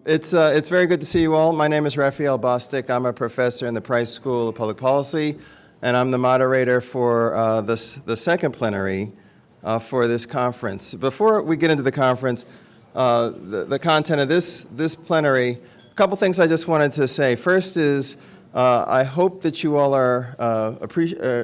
It's very good to see you all. My name is Raphael Bostic. I'm a professor in the Price School of Public Policy, and I'm the moderator for the second plenary for this conference. Before we get into the conference, the content of this plenary, a couple things I just wanted to say. First is I hope that you all are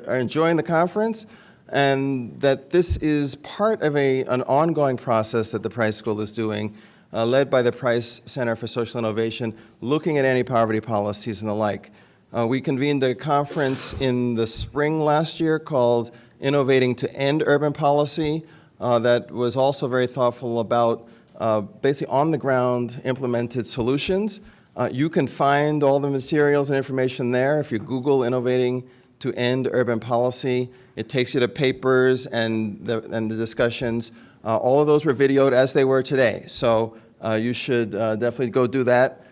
enjoying the conference, and that this is part of an ongoing process that the Price School is doing, led by the Price Center for Social Innovation, looking at anti-poverty policies and the like. We convened a conference in the spring last year called Innovating to End Urban Policy that was also very thoughtful about basically on-the-ground implemented solutions. You can find all the materials and information there. If you Google Innovating to End Urban Policy, it takes you to papers and the discussions. All of those were videoed as they were today, so you should definitely go do that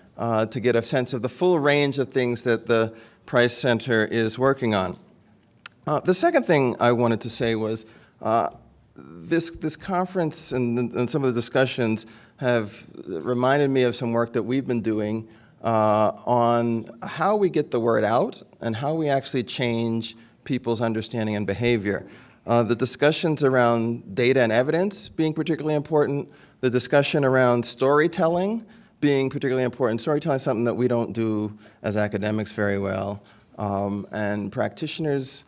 to get a sense of the full range of things that the Price Center is working on. The second thing I wanted to say was this conference and some of the discussions have reminded me of some work that we've been doing on how we get the word out and how we actually change people's understanding and behavior. The discussions around data and evidence being particularly important, the discussion around storytelling being particularly important. Storytelling is something that we don't do as academics very well, and practitioners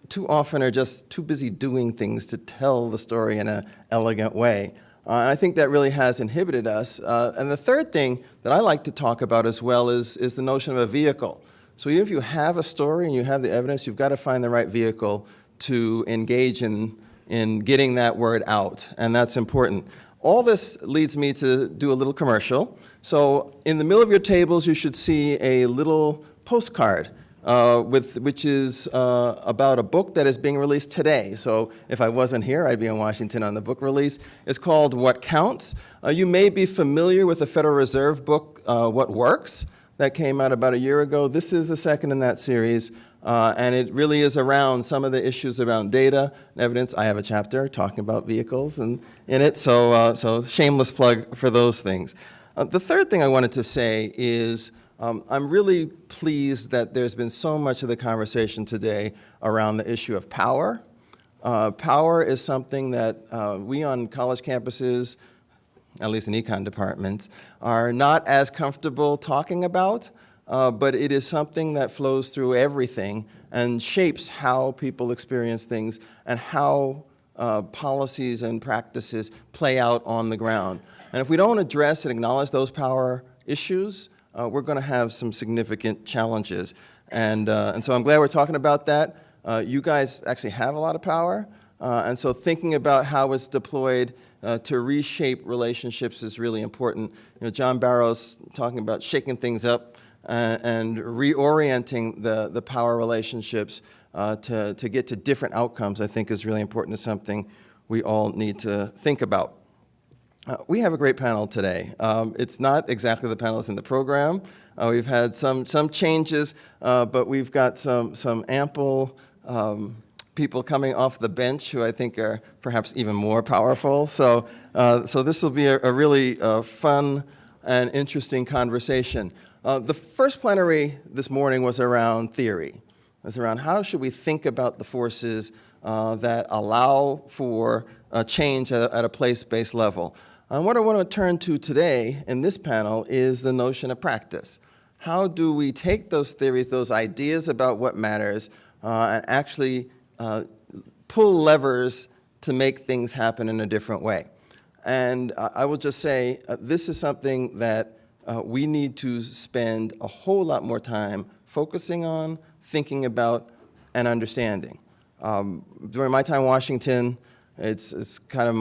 too often are just too busy doing things to tell the story in an elegant way. And I think that really has inhibited us. And the third thing that I like to talk about as well is the notion of a vehicle. So even if you have a story and you have the evidence, you've got to find the right vehicle to engage in getting that word out, and that's important. All this leads me to do a little commercial. So in the middle of your tables, you should see a little postcard which is about a book that is being released today. So if I wasn't here, I'd be in Washington on the book release. It's called What Counts. You may be familiar with the Federal Reserve book, What Works, that came out about a year ago. This is the second in that series. And it really is around some of the issues around data and evidence. I have a chapter talking about vehicles in it, so shameless plug for those things. The third thing I wanted to say is I'm really pleased that there's been so much of the conversation today around the issue of power. Power is something that we on college campuses, at least in econ departments, are not as comfortable talking about. But it is something that flows through everything and shapes how people experience things and how policies and practices play out on the ground. And if we don't address and acknowledge those power issues, we're going to have some significant challenges. And so I'm glad we're talking about that. You guys actually have a lot of power, and so thinking about how it's deployed to reshape relationships is really important. You know, John Barrow's talking about shaking things up and reorienting the power relationships to get to different outcomes, I think is really important. It's something we all need to think about. We have a great panel today. It's not exactly the panelists in the program. We've had some changes, but we've got some ample people coming off the bench who I think are perhaps even more powerful. So this will be a really fun and interesting conversation. The first plenary this morning was around theory. It was around how should we think about the forces that allow for change at a place-based level. And what I want to turn to today in this panel is the notion of practice. How do we take those theories, those ideas about what matters, and actually pull levers to make things happen in a different way? And I will just say this is something that we need to spend a whole lot more time focusing on, thinking about, and understanding. During my time in Washington, it's kind of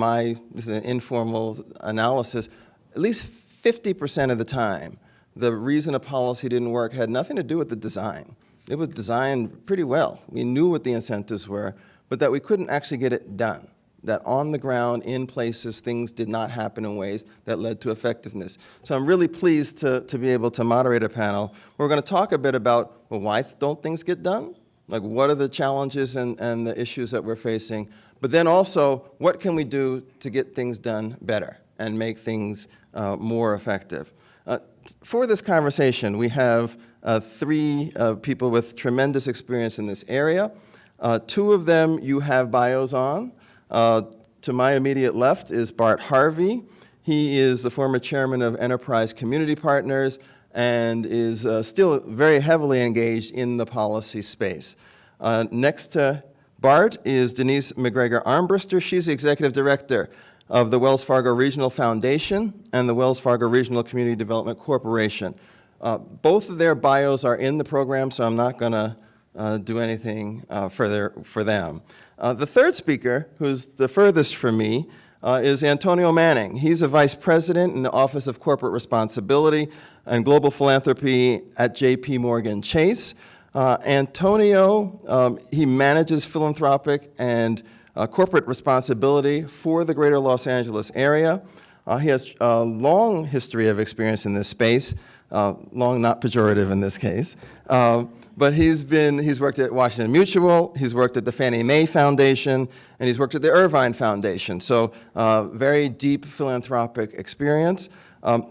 this is an informal analysis, at least 50% of the time, the reason a policy didn't work had nothing to do with the design. It was designed pretty well. We knew what the incentives were, but that we couldn't actually get it done. That on the ground, in places, things did not happen in ways that led to effectiveness. So I'm really pleased to be able to moderate a panel. We're going to talk a bit about, well, why don't things get done? Like, what are the challenges and the issues that we're facing? But then also, what can we do to get things done better and make things more effective? for this conversation, we have three people with tremendous experience in this area. Two of them you have bios on. To my immediate left is Bart Harvey. He is the former chairman of Enterprise Community Partners and is still very heavily engaged in the policy space. Next to Bart is Denise McGregor Armbruster. She's the executive director of the Wells Fargo Regional Foundation and the Wells Fargo Regional Community Development Corporation. Both of their bios are in the program, so I'm not going to do anything further for them. The third speaker, who's the furthest from me, is Antonio Manning. He's a vice president in the Office of Corporate Responsibility and Global Philanthropy at J.P. Morgan Chase. Antonio, he manages philanthropic and corporate responsibility for the greater Los Angeles area. He has a long history of experience in this space, long, not pejorative in this case. But he's worked at Washington Mutual, he's worked at the Fannie Mae Foundation, and he's worked at the Irvine Foundation. So very deep philanthropic experience.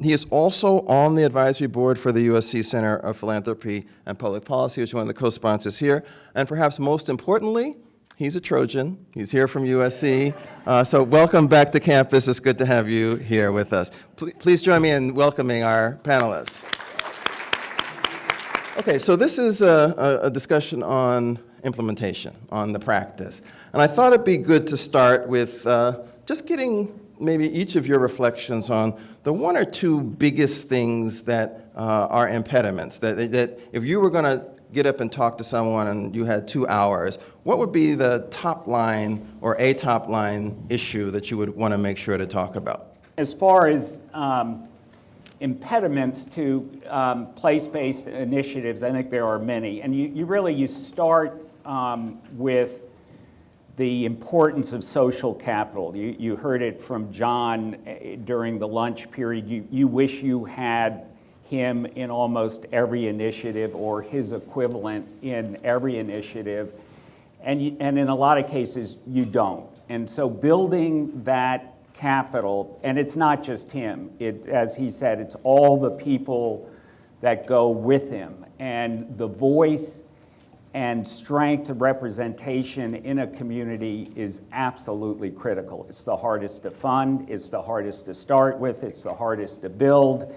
He is also on the advisory board for the USC Center of Philanthropy and Public Policy, which is one of the co-sponsors here. And perhaps most importantly, he's a Trojan. He's here from USC. So welcome back to campus. It's good to have you here with us. Please join me in welcoming our panelists. Okay, so this is a discussion on implementation, on the practice. And I thought it'd be good to start with just getting maybe each of your reflections on the one or two biggest things that are impediments, that if you were going to get up and talk to someone and you had 2 hours, what would be the top line or a top line issue that you would want to make sure to talk about? As far as impediments to place-based initiatives, I think there are many. And you start with the importance of social capital. You heard it from John during the lunch period. You wish you had him in almost every initiative or his equivalent in every initiative. And in a lot of cases, you don't. And so building that capital, and it's not just him, as he said, it's all the people that go with him. And the voice and strength of representation in a community is absolutely critical. It's the hardest to fund, it's the hardest to start with, it's the hardest to build,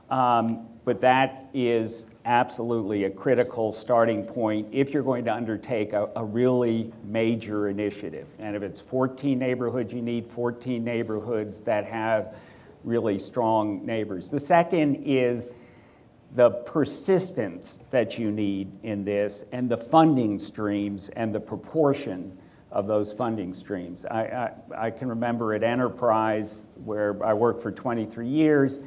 but that is absolutely a critical starting point if you're going to undertake a really major initiative. And if it's 14 neighborhoods, you need 14 neighborhoods that have really strong neighbors. The second is the persistence that you need in this and the funding streams and the proportion of those funding streams. I can remember at Enterprise, where I worked for 23 years,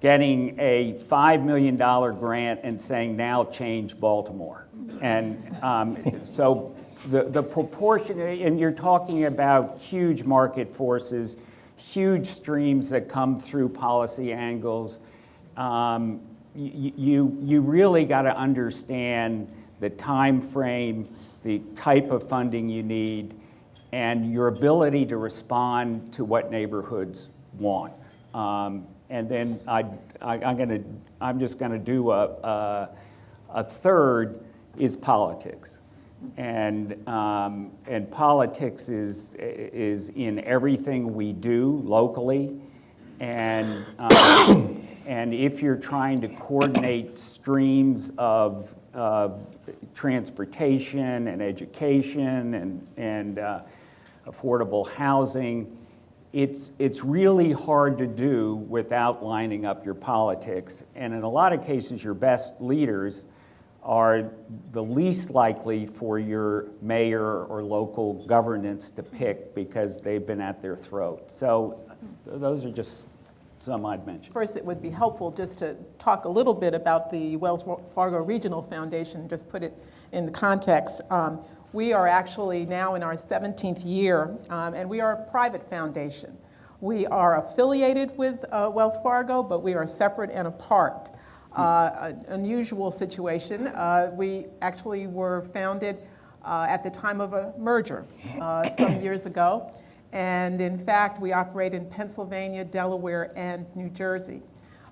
getting a $5 million grant and saying, now change Baltimore. And so the proportion, and you're talking about huge market forces, huge streams that come through policy angles. You really got to understand the time frame, the type of funding you need, and your ability to respond to what neighborhoods want. And then I'm just going to do a third is politics, and politics is in everything we do locally, and if you're trying to coordinate streams of transportation and education and affordable housing, it's really hard to do without lining up your politics. And in a lot of cases, your best leaders are the least likely for your mayor or local governance to pick because they've been at their throat. So those are just some I'd mention. First, it would be helpful just to talk a little bit about the Wells Fargo Regional Foundation, just put it in the context. We are actually now in our 17th year, and we are a private foundation. We are affiliated with Wells Fargo, but we are separate and apart. An unusual situation. We actually were founded at the time of a merger some years ago. And in fact, we operate in Pennsylvania, Delaware, and New Jersey.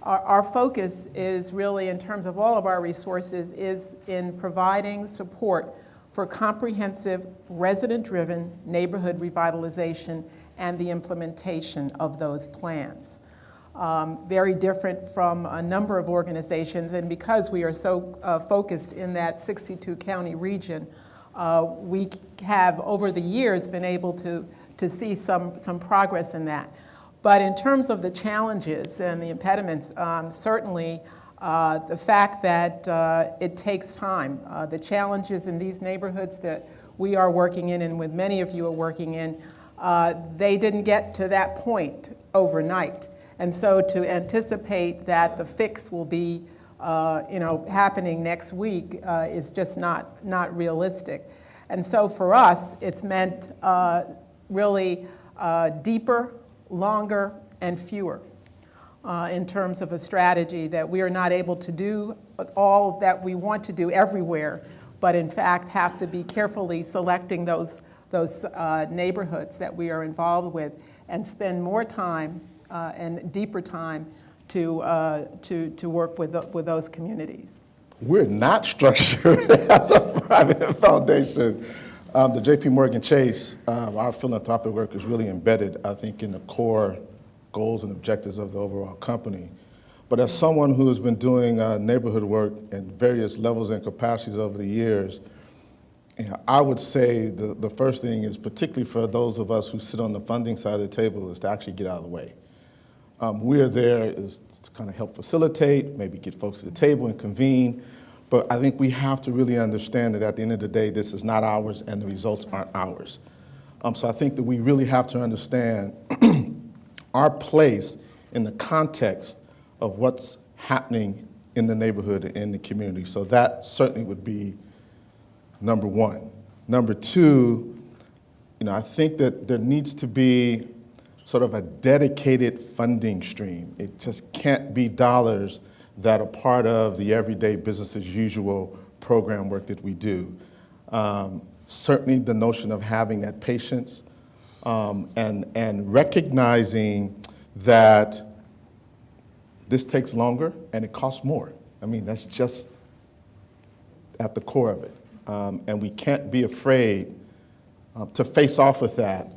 Our focus is really, in terms of all of our resources, is in providing support for comprehensive, resident-driven neighborhood revitalization and the implementation of those plans. Very different from a number of organizations, and because we are so focused in that 62-county region, we have, over the years, been able to see some progress in that. But in terms of the challenges and the impediments, certainly the fact that it takes time. The challenges in these neighborhoods that we are working in, and with many of you are working in, they didn't get to that point overnight. And so to anticipate that the fix will be happening next week is just not realistic. And so for us, it's meant really deeper, longer, and fewer in terms of a strategy, that we are not able to do all that we want to do everywhere, but in fact have to be carefully selecting those neighborhoods that we are involved with and spend more time and deeper time to work with those communities. We're not structured as a private foundation. The J.P. Morgan Chase, our philanthropic work is really embedded, I think, in the core goals and objectives of the overall company. But as someone who has been doing neighborhood work at various levels and capacities over the years, I would say the first thing is, particularly for those of us who sit on the funding side of the table, is to actually get out of the way. We're there is to kind of help facilitate, maybe get folks to the table and convene. But I think we have to really understand that at the end of the day, this is not ours and the results aren't ours. So I think that we really have to understand our place in the context of what's happening in the neighborhood and in the community. So that certainly would be number one. Number two, I think that there needs to be sort of a dedicated funding stream. It just can't be dollars that are part of the everyday business as usual program work that we do. Certainly the notion of having that patience and recognizing that this takes longer and it costs more. I mean, that's just at the core of it. And we can't be afraid to face off with that,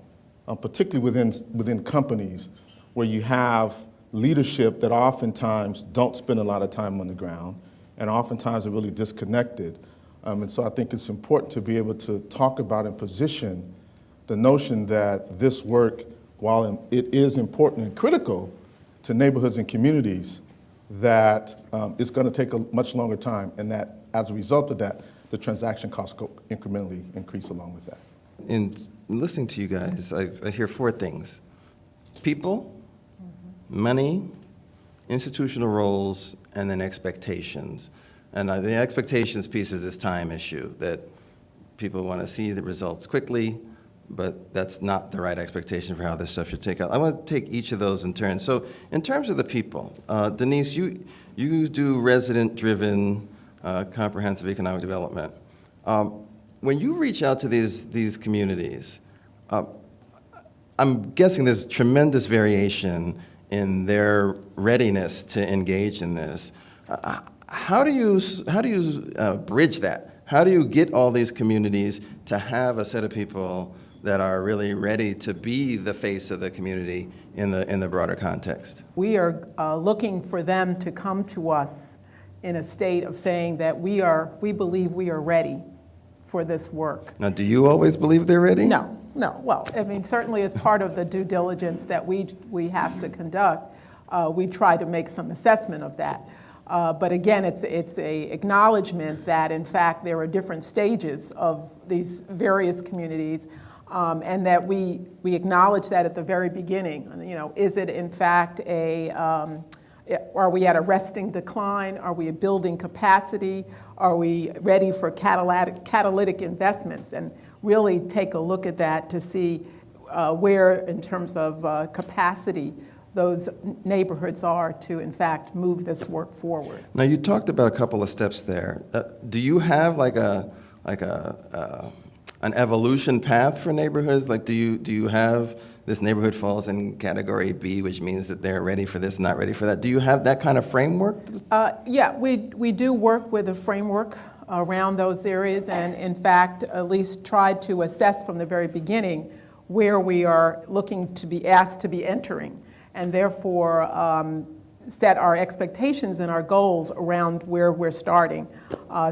particularly within companies where you have leadership that oftentimes don't spend a lot of time on the ground and oftentimes are really disconnected. And so I think it's important to be able to talk about and position the notion that this work, while it is important and critical to neighborhoods and communities, that it's going to take a much longer time, and that as a result of that, the transaction costs go incrementally increase along with that. In listening to you guys, I hear four things: people, money, institutional roles, and then expectations. And the expectations piece is this time issue, that people want to see the results quickly, but that's not the right expectation for how this stuff should take out. I want to take each of those in turn. So in terms of the people, Denise, you do resident-driven comprehensive economic development. When you reach out to these communities, I'm guessing there's tremendous variation in their readiness to engage in this. How do you bridge that? How do you get all these communities to have a set of people that are really ready to be the face of the community in the broader context? We are looking for them to come to us in a state of saying that we believe we are ready for this work. Now, do you always believe they're ready? No. Well, I mean, certainly as part of the due diligence that we have to conduct, we try to make some assessment of that. But again, it's a acknowledgement that, in fact, there are different stages of these various communities, and that we acknowledge that at the very beginning. Is it in fact are we at a resting decline? Are we building capacity? Are we ready for catalytic investments? And really take a look at that to see where, in terms of capacity, those neighborhoods are to, in fact, move this work forward. Now, you talked about a couple of steps there. Do you have like an an evolution path for neighborhoods? Like, do you have this neighborhood falls in category B, which means that they're ready for this, not ready for that? Do you have that kind of framework? Yeah, we do work with a framework around those areas, and in fact, at least tried to assess from the very beginning where we are looking to be asked to be entering, and therefore set our expectations and our goals around where we're starting,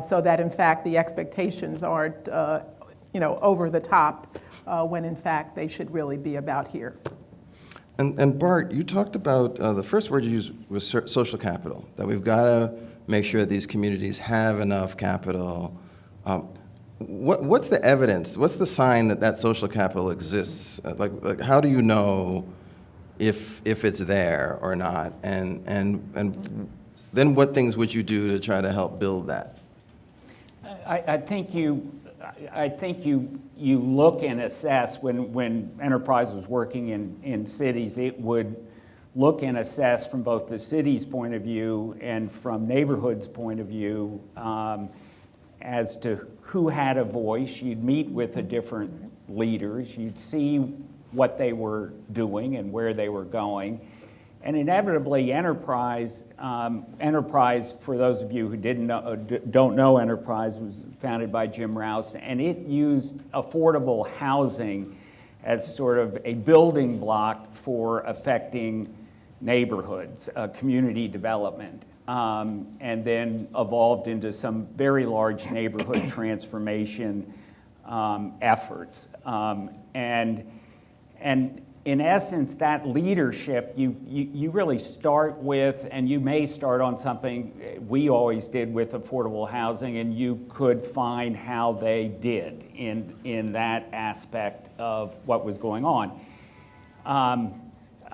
so that in fact the expectations aren't over the top when in fact they should really be about here. And Bart, you talked about, the first word you used was social capital, that we've got to make sure that these communities have enough capital. What's the evidence? What's the sign that that social capital exists? Like how do you know if it's there or not? And then what things would you do to try to help build that? I think you look and assess when enterprise was working in cities, it would look and assess from both the city's point of view and from neighborhoods' point of view as to who had a voice. You'd meet with the different leaders, you'd see what they were doing and where they were going. And inevitably, enterprise, for those of you who don't know enterprise, was founded by Jim Rouse, and it used affordable housing as sort of a building block for affecting neighborhoods, community development, and then evolved into some very large neighborhood transformation efforts. And in essence, that leadership, you really start with, and you may start on something we always did with affordable housing, and you could find how they did in that aspect of what was going on.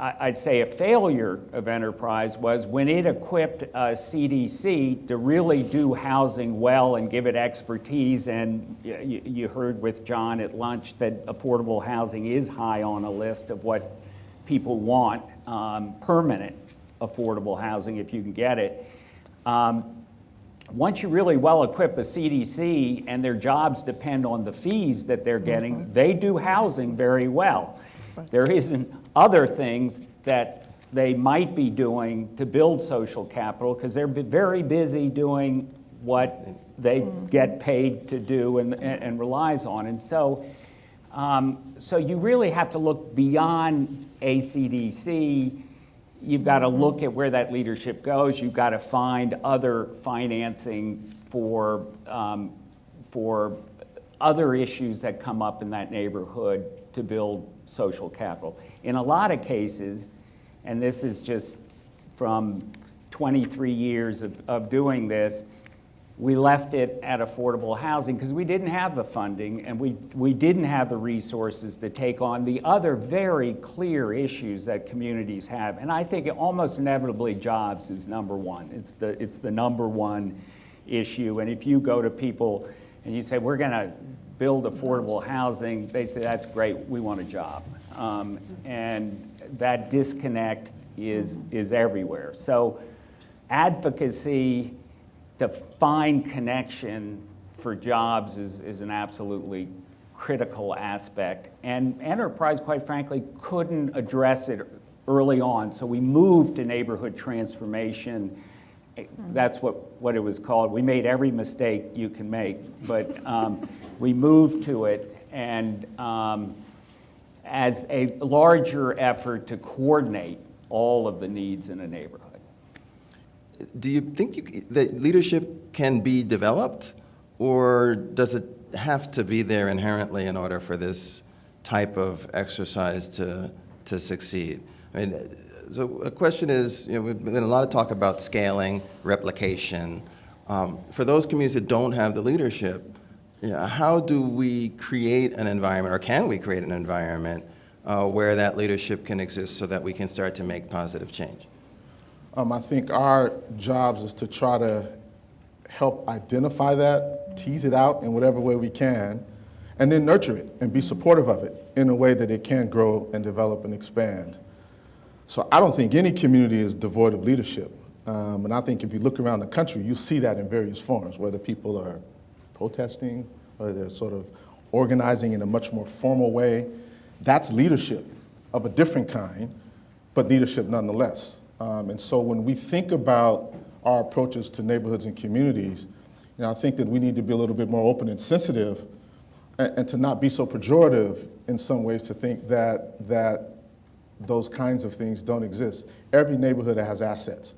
I'd say a failure of enterprise was when it equipped CDC to really do housing well and give it expertise, and you heard with John at lunch that affordable housing is high on a list of what people want, permanent affordable housing if you can get it. Once you really well equip a CDC and their jobs depend on the fees that they're getting, they do housing very well. There isn't other things that they might be doing to build social capital because they're very busy doing what they get paid to do and relies on. And so you really have to look beyond ACDC. You've got to look at where that leadership goes. You've got to find other financing for other issues that come up in that neighborhood to build social capital. In a lot of cases, and this is just from 23 years of doing this, we left it at affordable housing because we didn't have the funding and we didn't have the resources to take on the other very clear issues that communities have. And I think almost inevitably jobs is number one. It's the number one issue. And if you go to people and you say, we're going to build affordable housing, they say, that's great, we want a job. And that disconnect is everywhere. So advocacy to find connection for jobs is an absolutely critical aspect. And enterprise, quite frankly, couldn't address it early on. So we moved to neighborhood transformation. That's what it was called. We made every mistake you can make, but we moved to it and as a larger effort to coordinate all of the needs in a neighborhood. Do you think that leadership can be developed, or does it have to be there inherently in order for this type of exercise to succeed? I mean, so a question is, we've been a lot of talk about scaling, replication. For those communities that don't have the leadership, how do we create an environment, or can we create an environment where that leadership can exist so that we can start to make positive change? I think our jobs is to try to help identify that, tease it out in whatever way we can, and then nurture it and be supportive of it in a way that it can grow and develop and expand. So I don't think any community is devoid of leadership. And I think if you look around the country, you see that in various forms, whether people are protesting, or they're sort of organizing in a much more formal way. That's leadership of a different kind, but leadership nonetheless. And so when we think about our approaches to neighborhoods and communities, I think that we need to be a little bit more open and sensitive, and to not be so pejorative in some ways to think that those kinds of things don't exist. Every neighborhood has assets.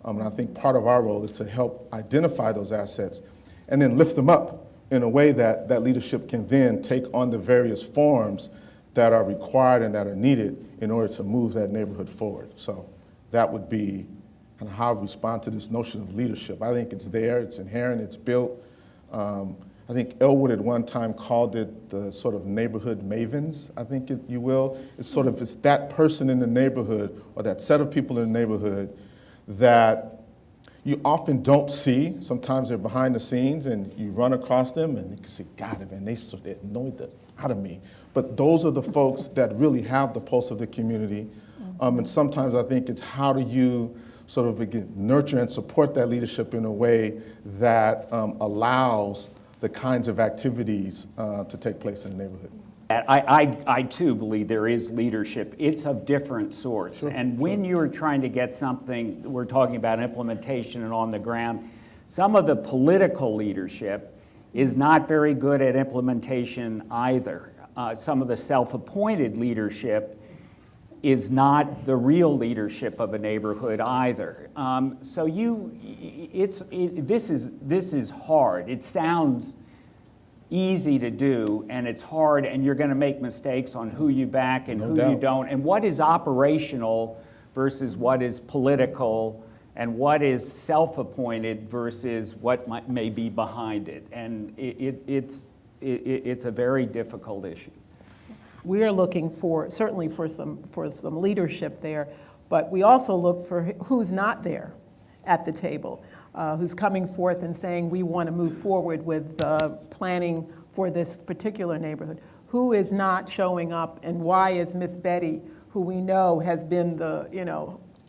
And I think part of our role is to help identify those assets and then lift them up in a way that leadership can then take on the various forms that are required and that are needed in order to move that neighborhood forward. So that would be kind of how I respond to this notion of leadership. I think it's there, it's inherent, it's built. I think Elwood at one time called it the sort of neighborhood mavens, I think you will. It's that person in the neighborhood or that set of people in the neighborhood that you often don't see. Sometimes they're behind the scenes and you run across them and you can say, God, man, they annoyed the out of me. But those are the folks that really have the pulse of the community. And sometimes I think it's how do you sort of nurture and support that leadership in a way that allows the kinds of activities to take place in the neighborhood. I too believe there is leadership. It's of different sorts. Sure, and when you're trying to get something, we're talking about implementation and on the ground, some of the political leadership is not very good at implementation either. Some of the self-appointed leadership is not the real leadership of a neighborhood either. So this is hard. It sounds easy to do, and it's hard, and you're going to make mistakes on who you back and who you don't, and what is operational versus what is political, and what is self-appointed versus what may be behind it. And it's a very difficult issue. We are looking certainly for some leadership there, but we also look for who's not there at the table, who's coming forth and saying we want to move forward with planning for this particular neighborhood. Who is not showing up, and why is Miss Betty, who we know has been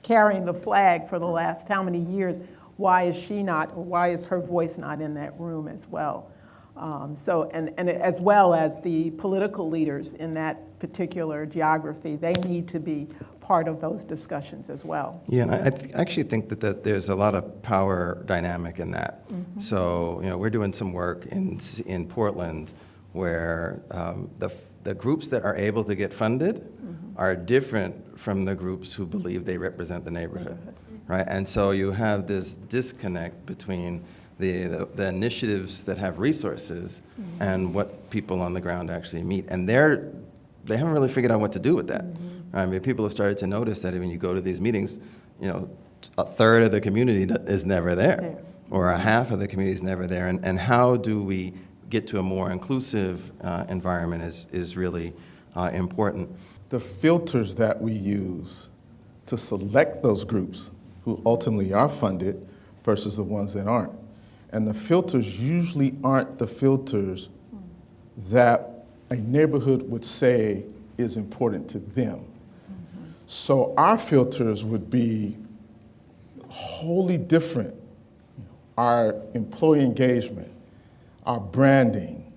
carrying the flag for the last how many years, why is her voice not in that room as well? And as well as the political leaders in that particular geography, they need to be part of those discussions as well. Yeah, and I actually think that there's a lot of power dynamic in that. Mm-hmm. So, we're doing some work in Portland where the groups that are able to get funded are different from the groups who believe they represent the neighborhood. Right? And so you have this disconnect between the initiatives that have resources and what people on the ground actually meet. And they haven't really figured out what to do with that. I mean, people have started to notice that when you go to these meetings, a third of the community is never there, or a half of the community is never there. And how do we get to a more inclusive environment is really important. The filters that we use to select those groups who ultimately are funded versus the ones that aren't. And the filters usually aren't the filters that a neighborhood would say is important to them. So our filters would be wholly different. Our employee engagement, our branding,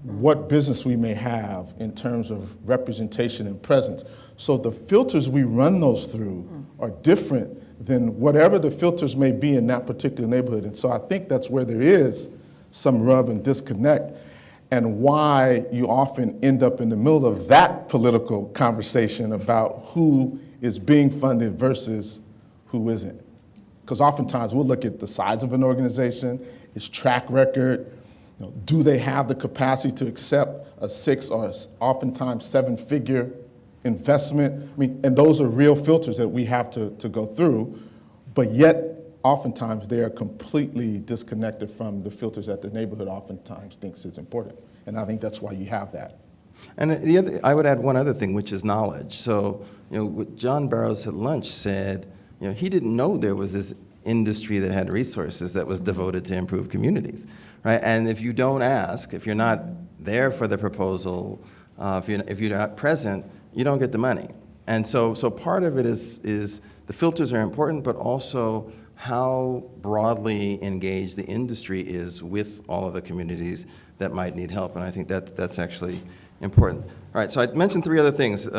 what business we may have in terms of representation and presence. So the filters we run those through are different than whatever the filters may be in that particular neighborhood. And so I think that's where there is some rub and disconnect, and why you often end up in the middle of that political conversation about who is being funded versus who isn't. Because oftentimes we'll look at the size of an organization, its track record, do they have the capacity to accept a 6 or oftentimes 7-figure investment? I mean, and those are real filters that we have to go through, but yet oftentimes they are completely disconnected from the filters that the neighborhood oftentimes thinks is important. And I think that's why you have that. And I would add one other thing, which is knowledge. So, what John Barrows at lunch said, he didn't know there was this industry that had resources that was devoted to improve communities, right? And if you don't ask, if you're not there for the proposal, if you're not present, you don't get the money. And so part of it is the filters are important, but also how broadly engaged the industry is with all of the communities that might need help, and I think that's actually important. All right, so I mentioned three other things.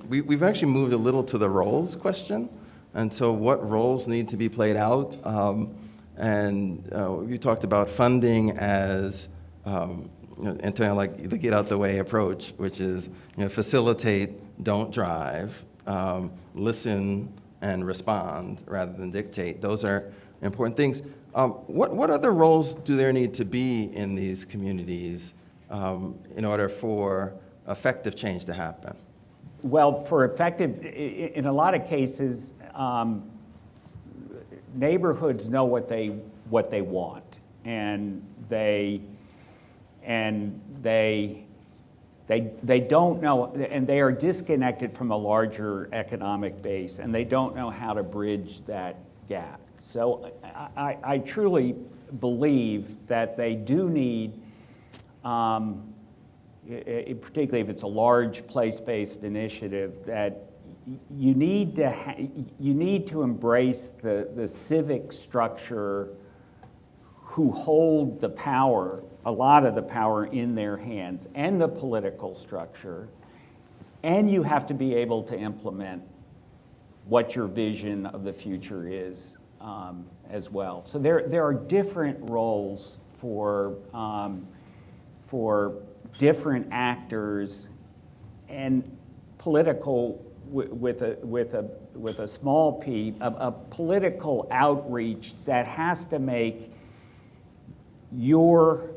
We've actually moved a little to the roles question, and so what roles need to be played out, we talked about funding as and like the get out the way approach, which is facilitate, don't drive, listen and respond rather than dictate. Those are important things. What other roles do there need to be in these communities in order for effective change to happen? Well, for effective, in a lot of cases, neighborhoods know what they want, and they don't know, and they are disconnected from a larger economic base, and they don't know how to bridge that gap. So I truly believe that they do need, particularly if it's a large place-based initiative, that you need to embrace the civic structure who hold the power, a lot of the power in their hands, and the political structure, and you have to be able to implement what your vision of the future is as well. So there are different roles for different actors, and political with a small p, a political outreach that has to make your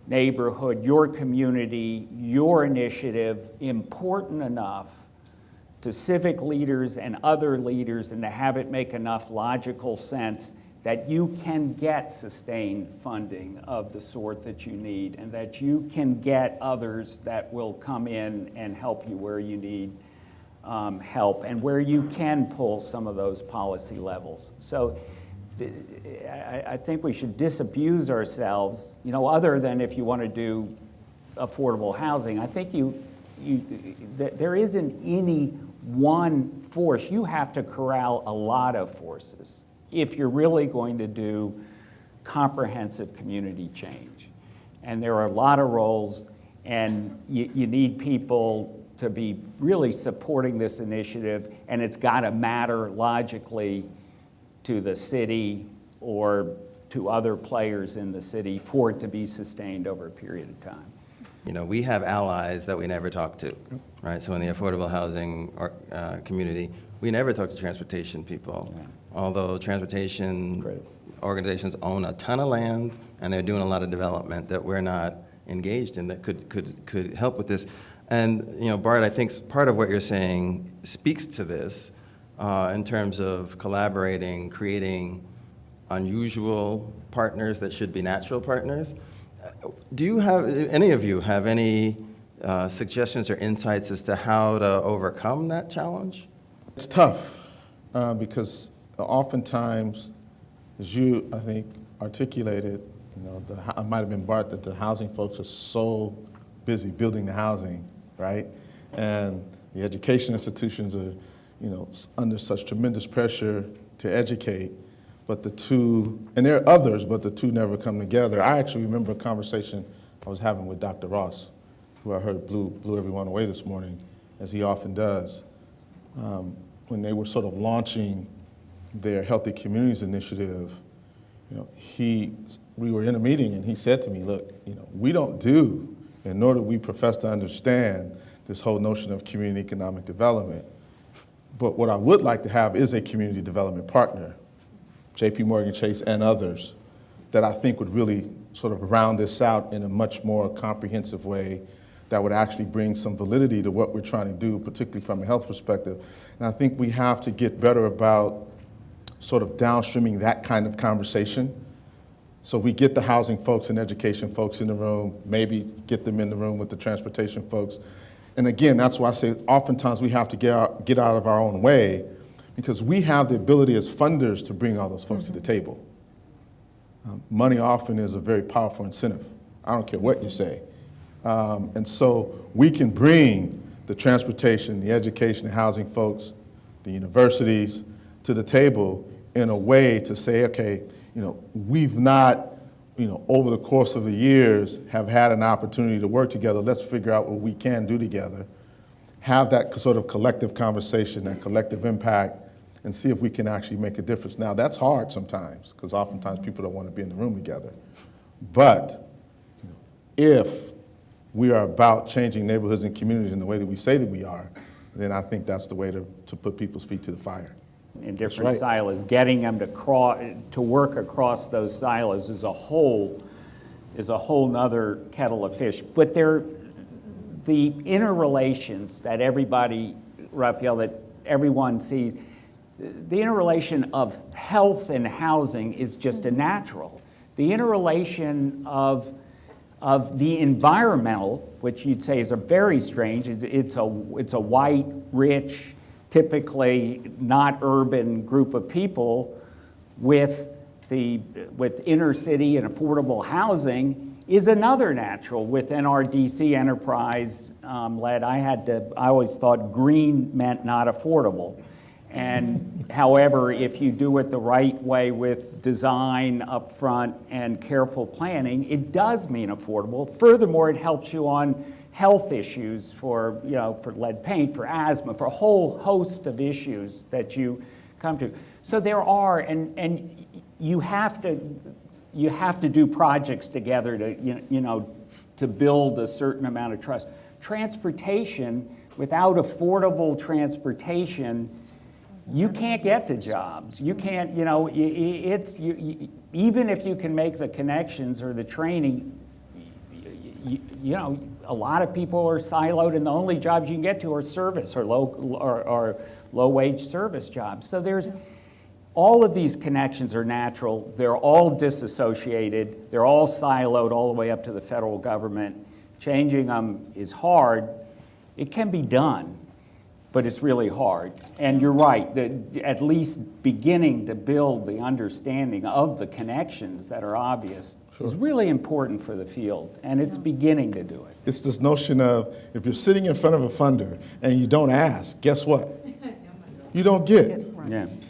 neighborhood, your community, your initiative important enough to civic leaders and other leaders, and to have it make enough logical sense that you can get sustained funding of the sort that you need, and that you can get others that will come in and help you where you need help, and where you can pull some of those policy levels. So I think we should disabuse ourselves, other than if you want to do affordable housing. I think there isn't any one force. You have to corral a lot of forces if you're really going to do comprehensive community change. And there are a lot of roles, and you need people to be really supporting this initiative, and it's got to matter logically to the city or to other players in the city for it to be sustained over a period of time. We have allies that we never talk to, right? So in the affordable housing community, we never talk to transportation people, although transportation organizations own a ton of land, and they're doing a lot of development that we're not engaged in that could help with this. And Bart, I think part of what you're saying speaks to this in terms of collaborating, creating unusual partners that should be natural partners. Do you have, any of you have any suggestions or insights as to how to overcome that challenge? It's tough because oftentimes, as you, I think, articulated, it might have been Bart, that the housing folks are so busy building the housing, right? And the education institutions are, under such tremendous pressure to educate, but the two, and there are others, but the two never come together. I actually remember a conversation I was having with Dr. Ross, who I heard blew everyone away this morning, as he often does, when they were sort of launching their Healthy Communities initiative. We were in a meeting, and he said to me, look, we don't do, and nor do we profess to understand this whole notion of community economic development. But what I would like to have is a community development partner, J.P. Morgan Chase and others, that I think would really sort of round this out in a much more comprehensive way that would actually bring some validity to what we're trying to do, particularly from a health perspective. And I think we have to get better about sort of downstreaming that kind of conversation. So we get the housing folks and education folks in the room, maybe get them in the room with the transportation folks. And again, that's why I say oftentimes we have to get out of our own way, because we have the ability as funders to bring all those folks to the table. Money often is a very powerful incentive. I don't care what you say. And so we can bring the transportation, the education, the housing folks, the universities to the table in a way to say, okay, we've not, over the course of the years have had an opportunity to work together. Let's figure out what we can do together, have that sort of collective conversation and collective impact, and see if we can actually make a difference. Now, that's hard sometimes, because oftentimes people don't want to be in the room together. But if we are about changing neighborhoods and communities in the way that we say that we are, then I think that's the way to put people's feet to the fire. In different silos, getting them to work across those silos is a whole nother kettle of fish. But the interrelations that everybody, Raphael, that everyone sees, the interrelation of health and housing is just a natural. The interrelation of the environmental, which you'd say is a very strange, it's a white, rich, typically not urban group of people with inner city and affordable housing is another natural. Within our DC enterprise led, I always thought green meant not affordable. And however, if you do it the right way with design up front and careful planning, it does mean affordable. Furthermore, it helps you on health issues for lead paint, for asthma, for a whole host of issues that you come to. So there are, and you have to do projects together to build a certain amount of trust. Transportation, without affordable transportation, you can't get to jobs. You can't, even if you can make the connections or the training, a lot of people are siloed, and the only jobs you can get to are service or low-wage service jobs. So there's all of these connections are natural. They're all disassociated. They're all siloed all the way up to the federal government. Changing them is hard. It can be done, but it's really hard. And you're right, at least beginning to build the understanding of the connections that are obvious is really important for the field, and it's beginning to do it. It's this notion of, if you're sitting in front of a funder and you don't ask, guess what? You don't get,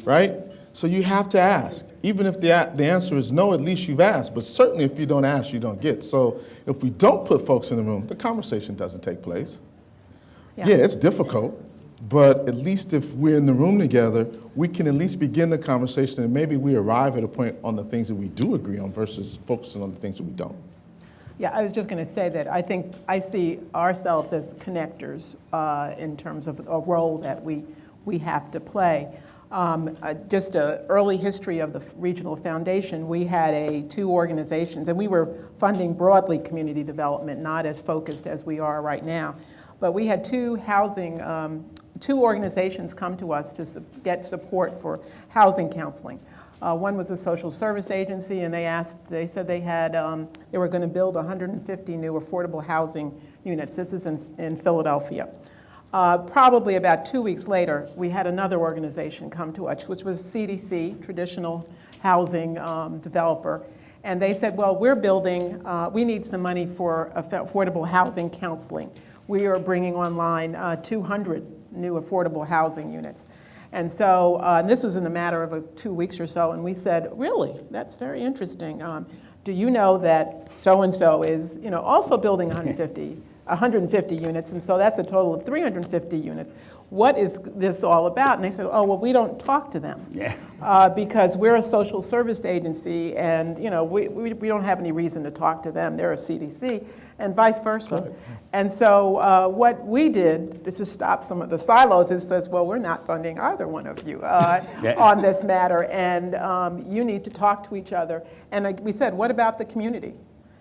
right? So you have to ask. Even if the answer is no, at least you've asked, but certainly if you don't ask, you don't get. So if we don't put folks in the room, the conversation doesn't take place. Yeah, it's difficult. But at least if we're in the room together, we can at least begin the conversation, and maybe we arrive at a point on the things that we do agree on versus focusing on the things that we don't. Yeah, I was just going to say that I think I see ourselves as connectors in terms of a role that we have to play. Just an early history of the Regional Foundation, we had two organizations, and we were funding broadly community development, not as focused as we are right now. But we had two organizations come to us to get support for housing counseling. One was a social service agency, and they said they were going to build 150 new affordable housing units. This is in Philadelphia. Probably about 2 weeks later, we had another organization come to us, which was CDC, Traditional Housing Developer. And they said, well, we're building, we need some money for affordable housing counseling. We are bringing online 200 new affordable housing units. And so this was in a matter of 2 weeks or so, and we said, really, that's very interesting. Do you know that so-and-so is also building 150 units, and so that's a total of 350 units. What is this all about? And they said, oh, well, we don't talk to them because we're a social service agency, and we don't have any reason to talk to them. They're a CDC, and vice versa. Right. And so what we did is to stop some of the silos. It says, well, we're not funding either one of you on this matter, and you need to talk to each other. And we said, what about the community?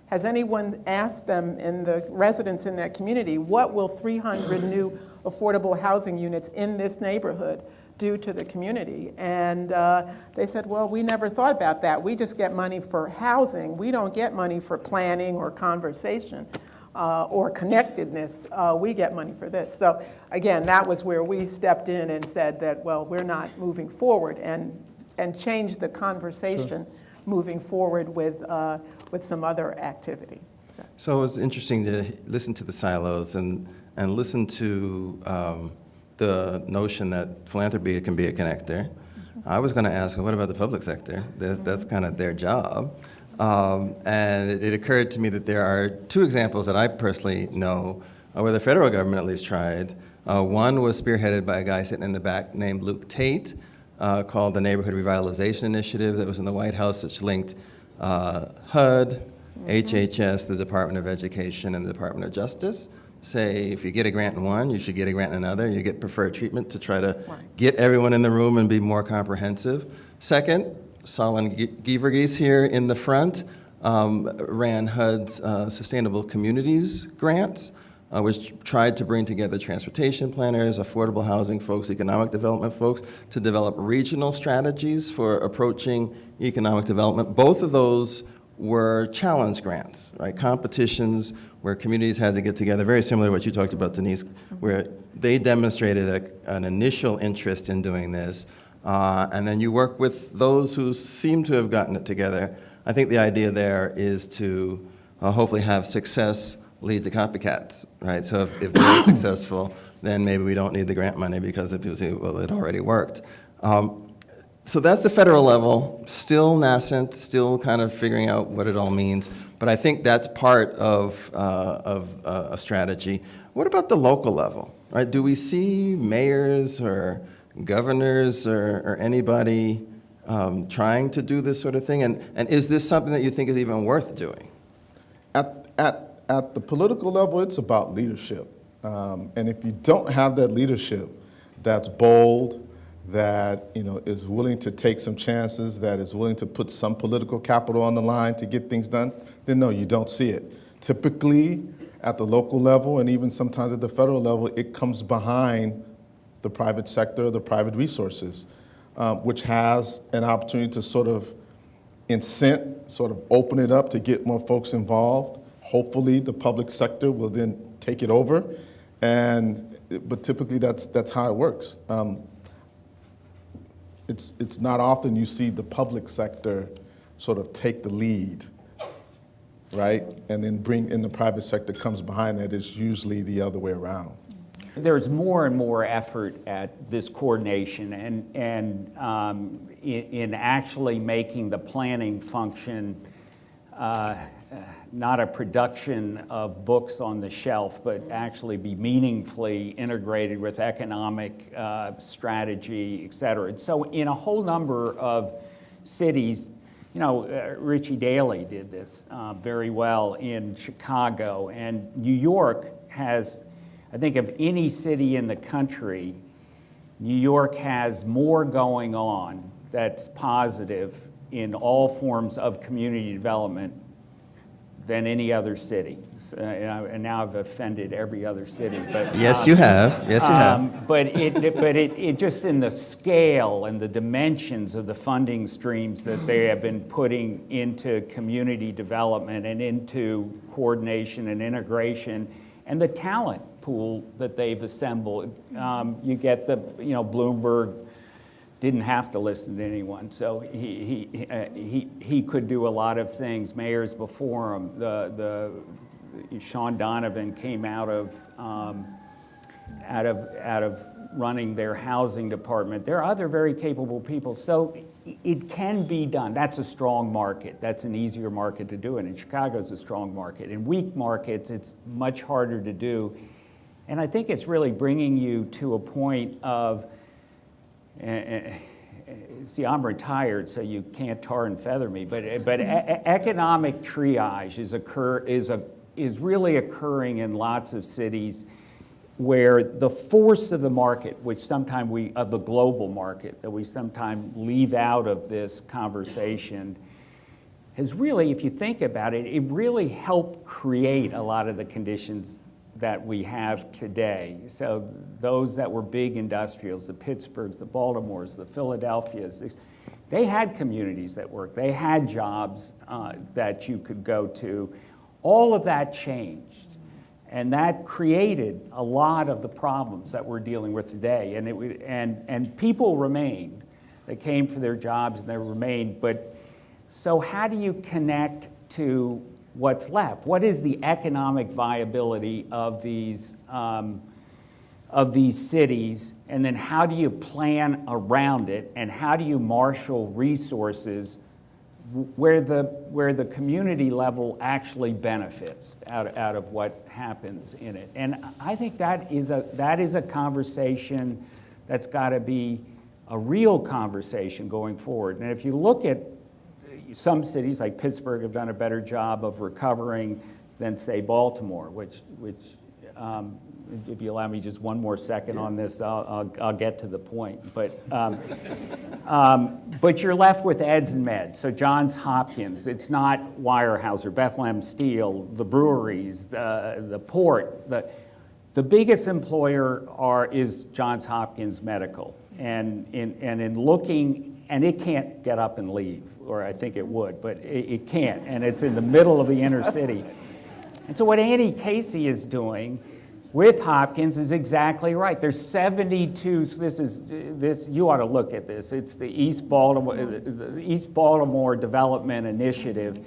Has anyone asked them, in the residents in that community, what will 300 new affordable housing units in this neighborhood do to the community? And they said, well, we never thought about that. We just get money for housing. We don't get money for planning or conversation or connectedness. We get money for this. So again, that was where we stepped in and said that, well, we're not moving forward, and changed the conversation moving forward with some other activity. So it was interesting to listen to the silos and listen to the notion that philanthropy can be a connector. I was going to ask, well, what about the public sector? That's kind of their job. And it occurred to me that there are two examples that I personally know where the federal government at least tried. One was spearheaded by a guy sitting in the back named Luke Tate, called the Neighborhood Revitalization Initiative, that was in the White House, which linked HUD, HHS, the Department of Education, and the Department of Justice. Say, if you get a grant in one, you should get a grant in another. You get preferred treatment to try to get everyone in the room and be more comprehensive. Second, Solon Gievergese here in the front ran HUD's Sustainable Communities grants, which tried to bring together transportation planners, affordable housing folks, economic development folks, to develop regional strategies for approaching economic development. Both of those were challenge grants, right? Competitions where communities had to get together, very similar to what you talked about, Denise, where they demonstrated an initial interest in doing this, and then you work with those who seem to have gotten it together. I think the idea there is to hopefully have success lead to copycats, right? So if they're successful, then maybe we don't need the grant money because if people say, well, it already worked. So that's the federal level, still nascent, still kind of figuring out what it all means. But I think that's part of a strategy. What about the local level, right? Do we see mayors or governors or anybody trying to do this sort of thing? And is this something that you think is even worth doing? At the political level, it's about leadership. And if you don't have that leadership that's bold, that is willing to take some chances, that is willing to put some political capital on the line to get things done, then no, you don't see it. Typically, at the local level and even sometimes at the federal level, it comes behind the private sector, the private resources, which has an opportunity to sort of incent, sort of open it up to get more folks involved. Hopefully, the public sector will then take it over, but typically that's how it works. It's not often you see the public sector sort of take the lead, right? And then bring in the private sector comes behind that. It's usually the other way around. There's more and more effort at this coordination and in actually making the planning function not a production of books on the shelf, but actually be meaningfully integrated with economic strategy, et cetera. And so in a whole number of cities, Richie Daley did this very well in Chicago, and New York has, I think of any city in the country, New York has more going on that's positive in all forms of community development than any other city. And now I've offended every other city. But, Yes, you have. Yes, you have. But it just in the scale and the dimensions of the funding streams that they have been putting into community development and into coordination and integration, and the talent pool that they've assembled. You get Bloomberg didn't have to listen to anyone, so he could do a lot of things. Mayors before him, Sean Donovan came out of running their housing department. There are other very capable people, so it can be done. That's a strong market. That's an easier market to do it. And Chicago's a strong market. In weak markets, it's much harder to do. And I think it's really bringing you to a point of, see, I'm retired, so you can't tar and feather me, but economic triage is really occurring in lots of cities where the force of the market, which sometimes of the global market, that we sometimes leave out of this conversation, has really, if you think about it, it really helped create a lot of the conditions that we have today. So those that were big industrials, the Pittsburghs, the Baltimores, the Philadelphias, they had communities that worked. They had jobs that you could go to. All of that changed. And that created a lot of the problems that we're dealing with today. And people remained. They came for their jobs and they remained. But so how do you connect to what's left? What is the economic viability of these of these cities, and then how do you plan around it, and how do you marshal resources where the community level actually benefits out of what happens in it. And I think that is a conversation that's got to be a real conversation going forward. And if you look at some cities like Pittsburgh have done a better job of recovering than, say, Baltimore, which if you allow me just one more second on this, I'll get to the point. But you're left with eds and meds. So Johns Hopkins, it's not Weyerhaeuser, Bethlehem Steel, the breweries, the port. The biggest employer is Johns Hopkins Medical. And in looking, and it can't get up and leave, or I think it would, but it can't. And it's in the middle of the inner city. And so what Annie Casey is doing with Hopkins is exactly right. There's 72, you ought to look at this. It's the East Baltimore Development Initiative,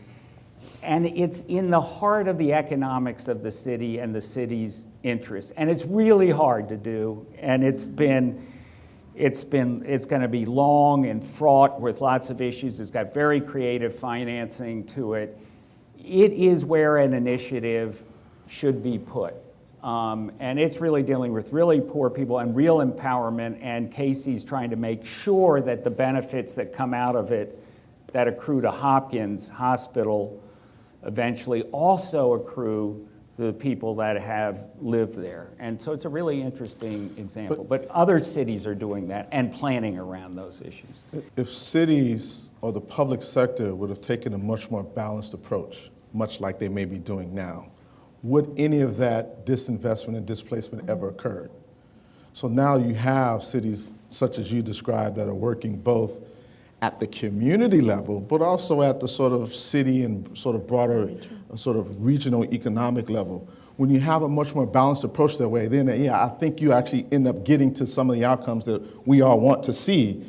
and it's in the heart of the economics of the city and the city's interest. And it's really hard to do, and it's going to be long and fraught with lots of issues. It's got very creative financing to it. It is where an initiative should be put. And it's really dealing with really poor people and real empowerment, and Casey's trying to make sure that the benefits that come out of it that accrue to Hopkins Hospital eventually also accrue to the people that have lived there. And so it's a really interesting example. But other cities are doing that and planning around those issues. If cities or the public sector would have taken a much more balanced approach, much like they may be doing now, would any of that disinvestment and displacement ever occurred? So now you have cities such as you described that are working both at the community level, but also at the sort of city and sort of broader, sort of regional economic level. When you have a much more balanced approach that way, then yeah, I think you actually end up getting to some of the outcomes that we all want to see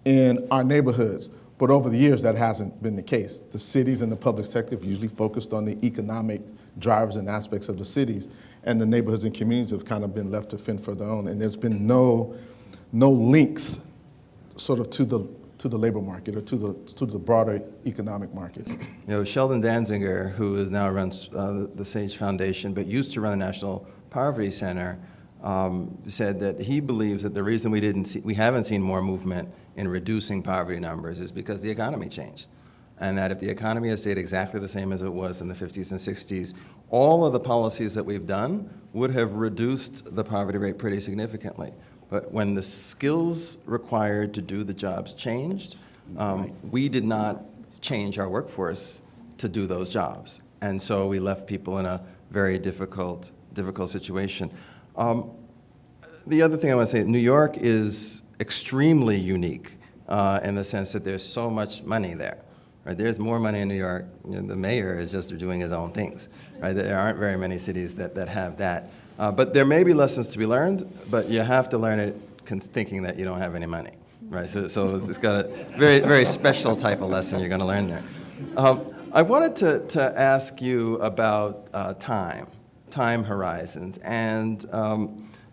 in our neighborhoods. But over the years, that hasn't been the case. The cities and the public sector have usually focused on the economic drivers and aspects of the cities, and the neighborhoods and communities have kind of been left to fend for their own. And there's been no links sort of to the labor market or to the broader economic market. You know, Sheldon Danziger, who now runs the Sage Foundation, but used to run the National Poverty Center, said that he believes that the reason we haven't seen more movement in reducing poverty numbers is because the economy changed. And that if the economy had stayed exactly the same as it was in the 50s and 60s, all of the policies that we've done would have reduced the poverty rate pretty significantly. But when the skills required to do the jobs changed, we did not change our workforce to do those jobs. And so we left people in a very difficult situation. The other thing I want to say, New York is extremely unique in the sense that there's so much money there. Right? There's more money in New York. You know, the mayor is just doing his own things. Right? There aren't very many cities that have that. But there may be lessons to be learned, but you have to learn it thinking that you don't have any money. Right? So it's got a very, very special type of lesson you're going to learn there. I wanted to ask you about time horizons, and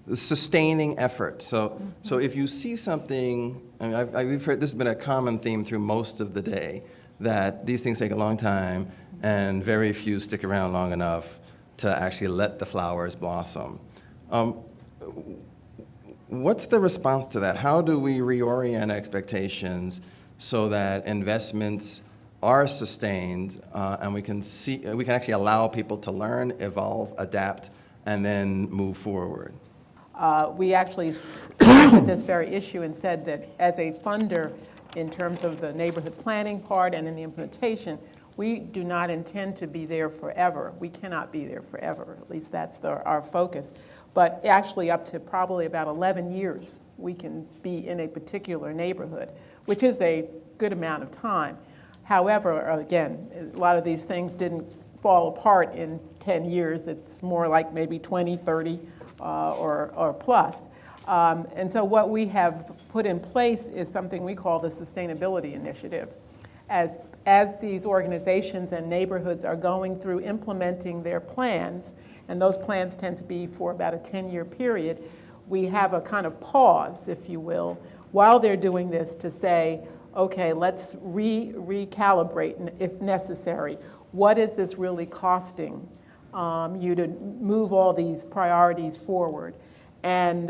the sustaining effort. So if you see something, and we've heard this has been a common theme through most of the day, that these things take a long time and very few stick around long enough to actually let the flowers blossom. What's the response to that? How do we reorient expectations so that investments are sustained and we can actually allow people to learn, evolve, adapt, and then move forward? We actually looked at this very issue and said that as a funder, in terms of the neighborhood planning part and in the implementation, we do not intend to be there forever. We cannot be there forever. At least that's our focus. But actually up to probably about 11 years, we can be in a particular neighborhood, which is a good amount of time. However, again, a lot of these things didn't fall apart in 10 years. It's more like maybe 20, 30 or plus. And so what we have put in place is something we call the Sustainability Initiative. As these organizations and neighborhoods are going through implementing their plans, and those plans tend to be for about a 10-year period, we have a kind of pause, if you will, while they're doing this to say, okay, let's recalibrate if necessary. What is this really costing you to move all these priorities forward? And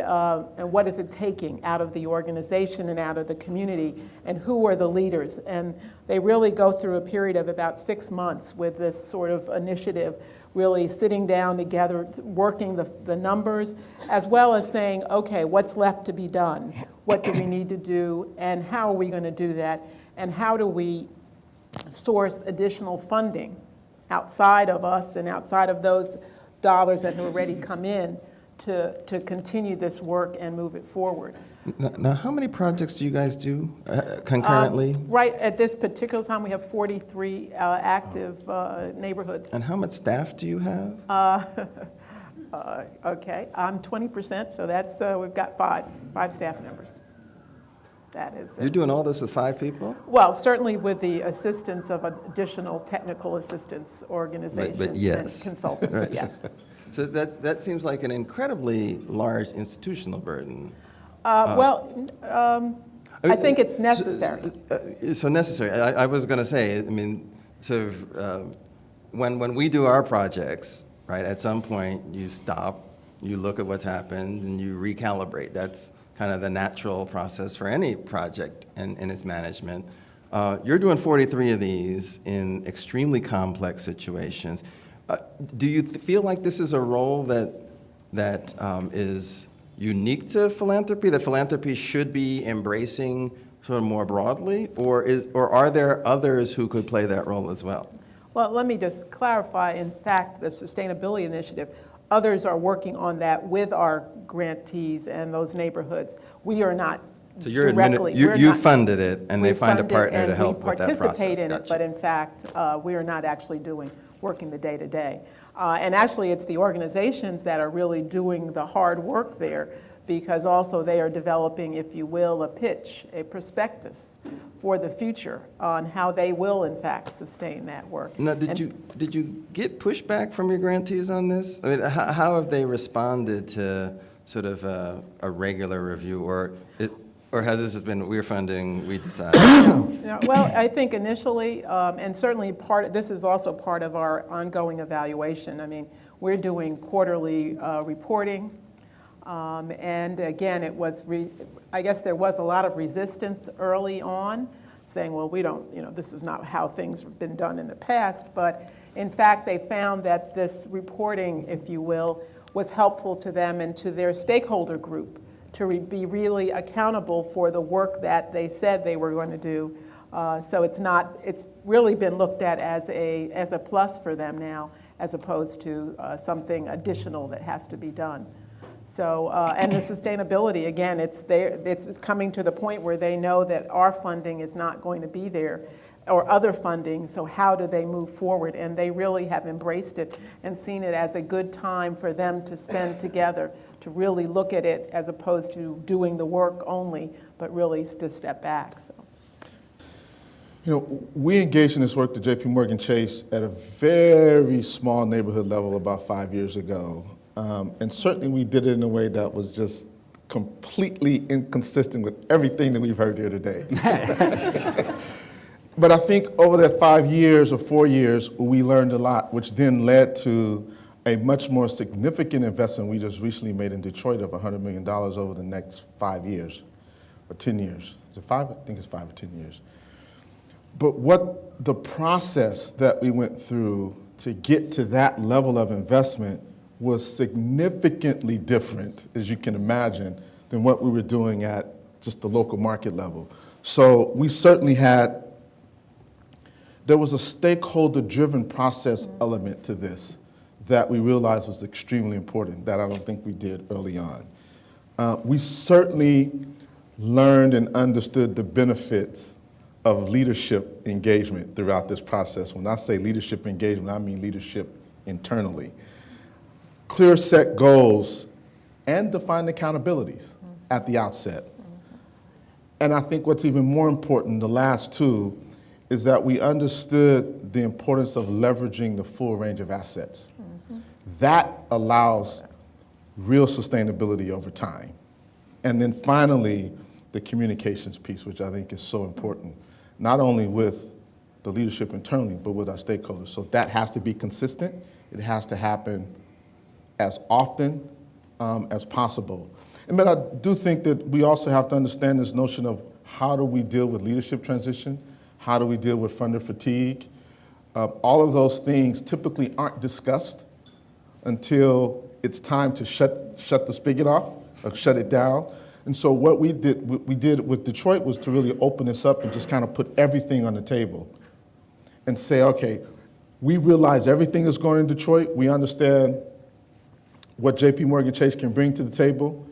what is it taking out of the organization and out of the community, and who are the leaders? And they really go through a period of about 6 months with this sort of initiative, really sitting down together, working the numbers, as well as saying, okay, what's left to be done? What do we need to do, and how are we going to do that? And how do we source additional funding outside of us and outside of those dollars that have already come in to continue this work and move it forward? Now, how many projects do you guys do concurrently? Right at this particular time, we have 43 active neighborhoods. And how much staff do you have? Okay, I'm 20%, so that's, we've got five staff members. That is. You're doing all this with 5 people? Well, certainly with the assistance of additional technical assistance organizations But yes. and consultants, Right. yes. So that seems like an incredibly large institutional burden. I think it's necessary. So necessary. I was going to say, I mean, sort of, when we do our projects, right, at some point you stop, you look at what's happened, and you recalibrate. That's kind of the natural process for any project and its management. You're doing 43 of these in extremely complex situations. Do you feel like this is a role that is unique to philanthropy, that philanthropy should be embracing sort of more broadly, or are there others who could play that role as well? Well, let me just clarify. In fact, the Sustainability Initiative, others are working on that with our grantees and those neighborhoods. We are not So you're directly. you funded it, and they we find a fund it partner and to help we with that process. participate in it, Gotcha. but in fact, we are not actually working the day-to-day. And actually, it's the organizations that are really doing the hard work there, because also they are developing, if you will, a pitch, a prospectus for the future on how they will, in fact, sustain that work. Now, did you get pushback from your grantees on this? I mean, how have they responded to sort of a regular review, or has this just been, we're funding, we decide? Yeah, well, I think initially, and certainly this is also part of our ongoing evaluation. I mean, we're doing quarterly reporting, and again, it was, I guess there was a lot of resistance early on, saying, well, we don't, this is not how things have been done in the past, but in fact, they found that this reporting, if you will, was helpful to them and to their stakeholder group to be really accountable for the work that they said they were going to do. So it's really been looked at as a plus for them now, as opposed to something additional that has to be done. So, and the sustainability, again, it's coming to the point where they know that our funding is not going to be there, or other funding, so how do they move forward? And they really have embraced it and seen it as a good time for them to spend together, to really look at it as opposed to doing the work only, but really to step back. So. We engaged in this work at JP Morgan Chase at a very small neighborhood level about 5 years ago. And certainly we did it in a way that was just completely inconsistent with everything that we've heard here today. But I think over that 5 years or 4 years, we learned a lot, which then led to a much more significant investment we just recently made in Detroit of $100 million over the next 5 years or 10 years. Is it 5? I think it's 5 or 10 years. But what the process that we went through to get to that level of investment was significantly different, as you can imagine, than what we were doing at just the local market level. So we certainly there was a stakeholder-driven process element to this that we realized was extremely important, that I don't think we did early on. We certainly learned and understood the benefits of leadership engagement throughout this process. When I say leadership engagement, I mean leadership internally. Clear set goals and defined accountabilities at the outset. And I think what's even more important, the last two, is that we understood the importance of leveraging the full range of assets. That allows real sustainability over time. And then finally, the communications piece, which I think is so important, not only with the leadership internally, but with our stakeholders. So that has to be consistent. It has to happen as often as possible. But I do think that we also have to understand this notion of how do we deal with leadership transition? How do we deal with funder fatigue? All of those things typically aren't discussed until it's time to shut the spigot off or shut it down. And so what we did with Detroit was to really open this up and just kind of put everything on the table and say, okay, we realize everything is going in Detroit. We understand what JP Morgan Chase can bring to the table.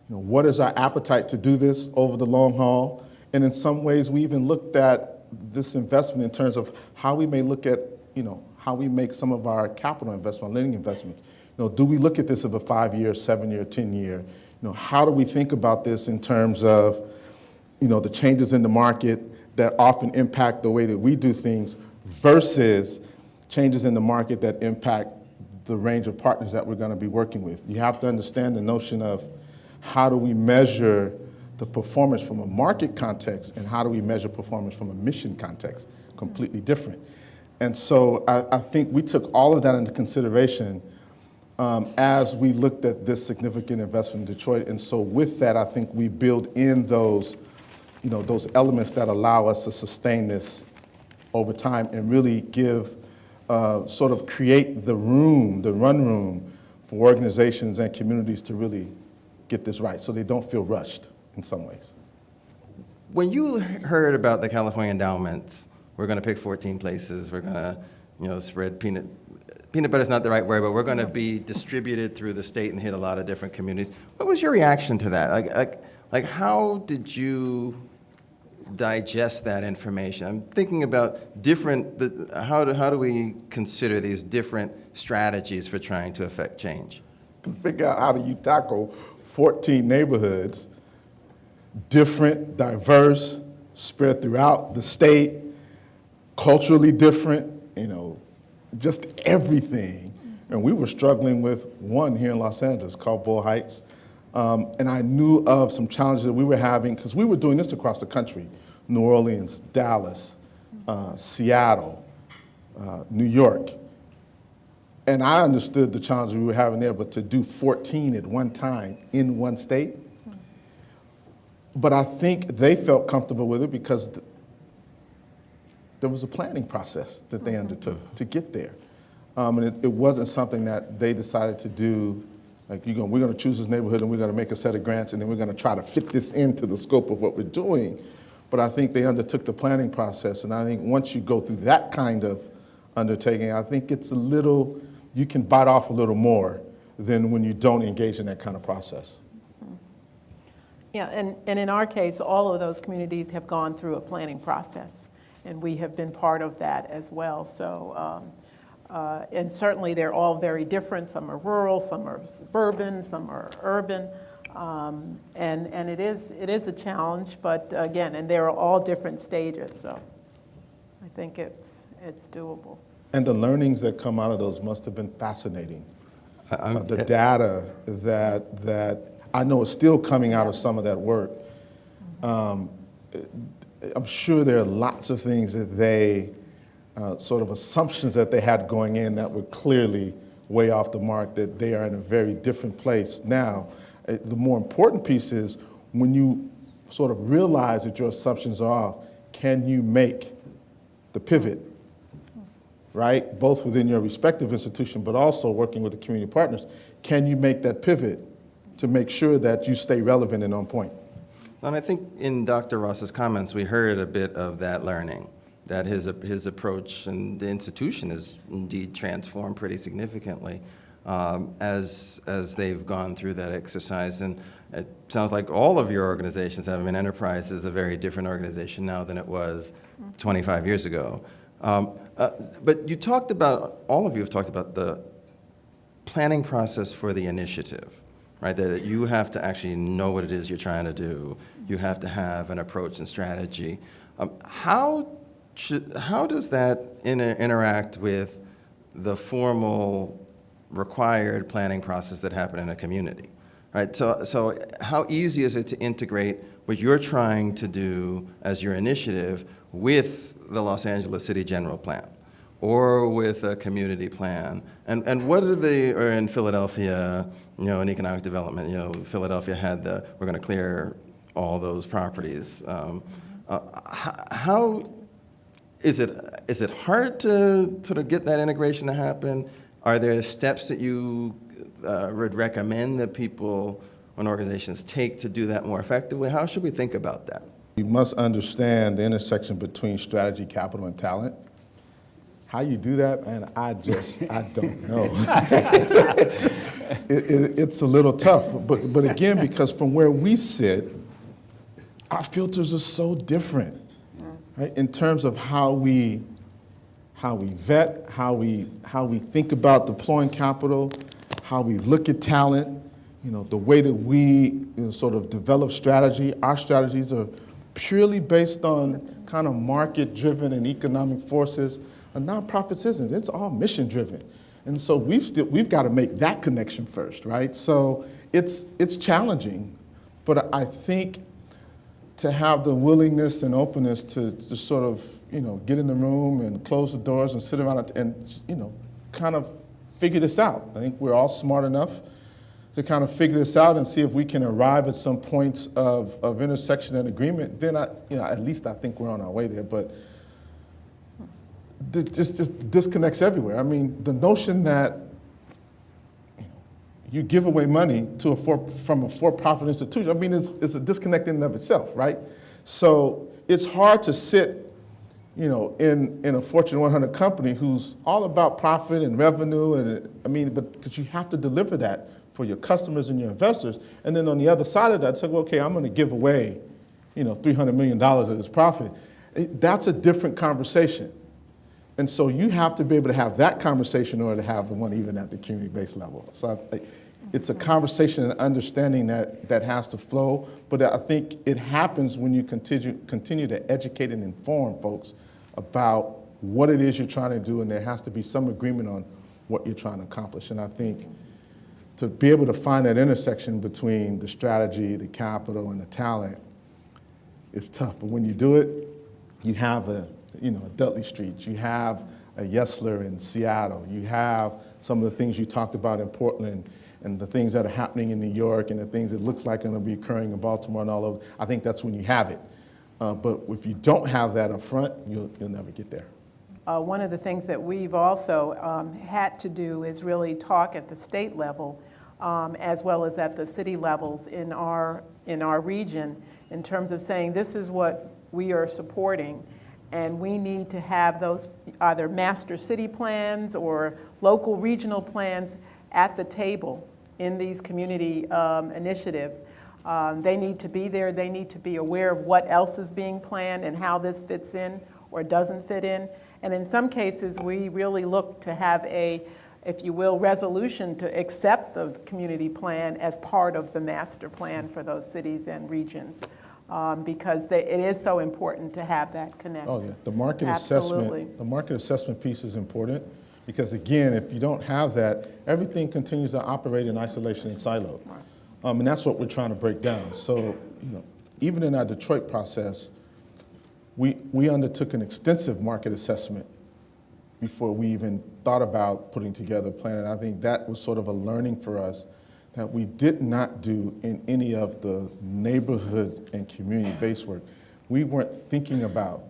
You know, what is our appetite to do this over the long haul? And in some ways, we even looked at this investment in terms of how we may look at, you know, how we make some of our capital investment, lending investments. You know, do we look at this of a 5-year, 7-year, 10-year? You know, how do we think about this in terms of, you know, the changes in the market that often impact the way that we do things versus changes in the market that impact the range of partners that we're going to be working with? You have to understand the notion of how do we measure the performance from a market context and how do we measure performance from a mission context, completely different. And so I think we took all of that into consideration as we looked at this significant investment in Detroit. And so with that, I think we build in those, you know, those elements that allow us to sustain this over time and really give, sort of create the room, the run room for organizations and communities to really get this right so they don't feel rushed in some ways. When you heard about the California endowments, we're going to pick 14 places, we're going to, you know, spread peanut butter is not the right word, but we're going to be distributed through the state and hit a lot of different communities. What was your reaction to that? Like how did you digest that information? I'm thinking about how do we consider these different strategies for trying to affect change? Figure out how do you tackle 14 neighborhoods, different, diverse, spread throughout the state, culturally different, you know, just everything. And we were struggling with one here in Los Angeles called Bull Heights. And I knew of some challenges that we were having because we were doing this across the country: New Orleans, Dallas, Seattle, New York. And I understood the challenges we were having there, but to do 14 at one time in one state. But I think they felt comfortable with it because there was a planning process that they undertook to get there. And it wasn't something that they decided to do, like, we're going to choose this neighborhood and we're going to make a set of grants and then we're going to try to fit this into the scope of what we're doing. But I think they undertook the planning process. And I think once you go through that kind of undertaking, I think it's you can bite off a little more than when you don't engage in that kind of process. Yeah, and in our case, all of those communities have gone through a planning process, and we have been part of that as well. So, and certainly they're all very different. Some are rural, some are suburban, some are urban, and it is a challenge. But again, and they're all different stages. So, I think it's doable. And the learnings that come out of those must have been fascinating. The data that I know is still coming out of some of that work. I'm sure there are lots of things that they, sort of assumptions that they had going in that were clearly way off the mark, that they are in a very different place now. The more important piece is when you sort of realize that your assumptions are off, can you make the pivot, right? Both within your respective institution, but also working with the community partners. Can you make that pivot to make sure that you stay relevant and on point? And I think in Dr. Ross's comments, we heard a bit of that learning, that his approach and the institution is indeed transformed pretty significantly as they've gone through that exercise. And it sounds like all of your organizations, I mean, Enterprise is a very different organization now than it was 25 years ago. But you talked about, all of you have talked about the planning process for the initiative, right? That you have to actually know what it is you're trying to do. You have to have an approach and strategy. How does that interact with the formal required planning process that happen in a community, right? So how easy is it to integrate what you're trying to do as your initiative with the Los Angeles City General Plan or with a community plan? And what are or in Philadelphia, in economic development, Philadelphia had we're going to clear all those properties. How is it hard to sort of get that integration to happen? Are there steps that you would recommend that people and organizations take to do that more effectively? How should we think about that? You must understand the intersection between strategy, capital, and talent. How you do that, man, I don't know. It's a little tough, but again, because from where we sit, our filters are so different, right? In terms of how we vet, how we think about deploying capital, how we look at talent, the way that we sort of develop strategy. Our strategies are purely based on kind of market-driven and economic forces. A nonprofit isn't. It's all mission-driven. And so we've got to make that connection first, right? So it's challenging, but I think to have the willingness and openness to sort of, get in the room and close the doors and sit around and, kind of figure this out. I think we're all smart enough to kind of figure this out and see if we can arrive at some points of intersection and agreement. Then at least I think we're on our way there. But just disconnects everywhere. I mean, the notion that you give away money from a for-profit institution, I mean, it's a disconnect in and of itself, right? So it's hard to sit, in a Fortune 100 company who's all about profit and revenue, but because you have to deliver that for your customers and your investors. And then on the other side of that, it's like, well, okay, I'm going to give away, $300 million of this profit. That's a different conversation. And so you have to be able to have that conversation in order to have the one even at the community-based level. So it's a conversation and understanding that has to flow, but I think it happens when you continue to educate and inform folks about what it is you're trying to do, and there has to be some agreement on what you're trying to accomplish. And I think to be able to find that intersection between the strategy, the capital, and the talent is tough. But when you do it, you have a Dudley Street, you have a Yesler in Seattle, you have some of the things you talked about in Portland, and the things that are happening in New York, and the things that looks like are going to be occurring in Baltimore and all over. I think that's when you have it. But if you don't have that up front, you'll never get there. One of the things that we've also had to do is really talk at the state level, as well as at the city levels in our region, in terms of saying this is what we are supporting, and we need to have those either master city plans or local regional plans at the table in these community initiatives. They need to be there. They need to be aware of what else is being planned and how this fits in or doesn't fit in. And in some cases, we really look to have a, if you will, resolution to accept the community plan as part of the master plan for those cities and regions, because it is so important to have that connection. Oh yeah, the market assessment piece is important, because again, if you don't have that, everything continues to operate in isolation and silo. Right. And that's what we're trying to break down. So, even in our Detroit process, we undertook an extensive market assessment before we even thought about putting together a plan. And I think that was sort of a learning for us that we did not do in any of the neighborhood and community-based work. We weren't thinking about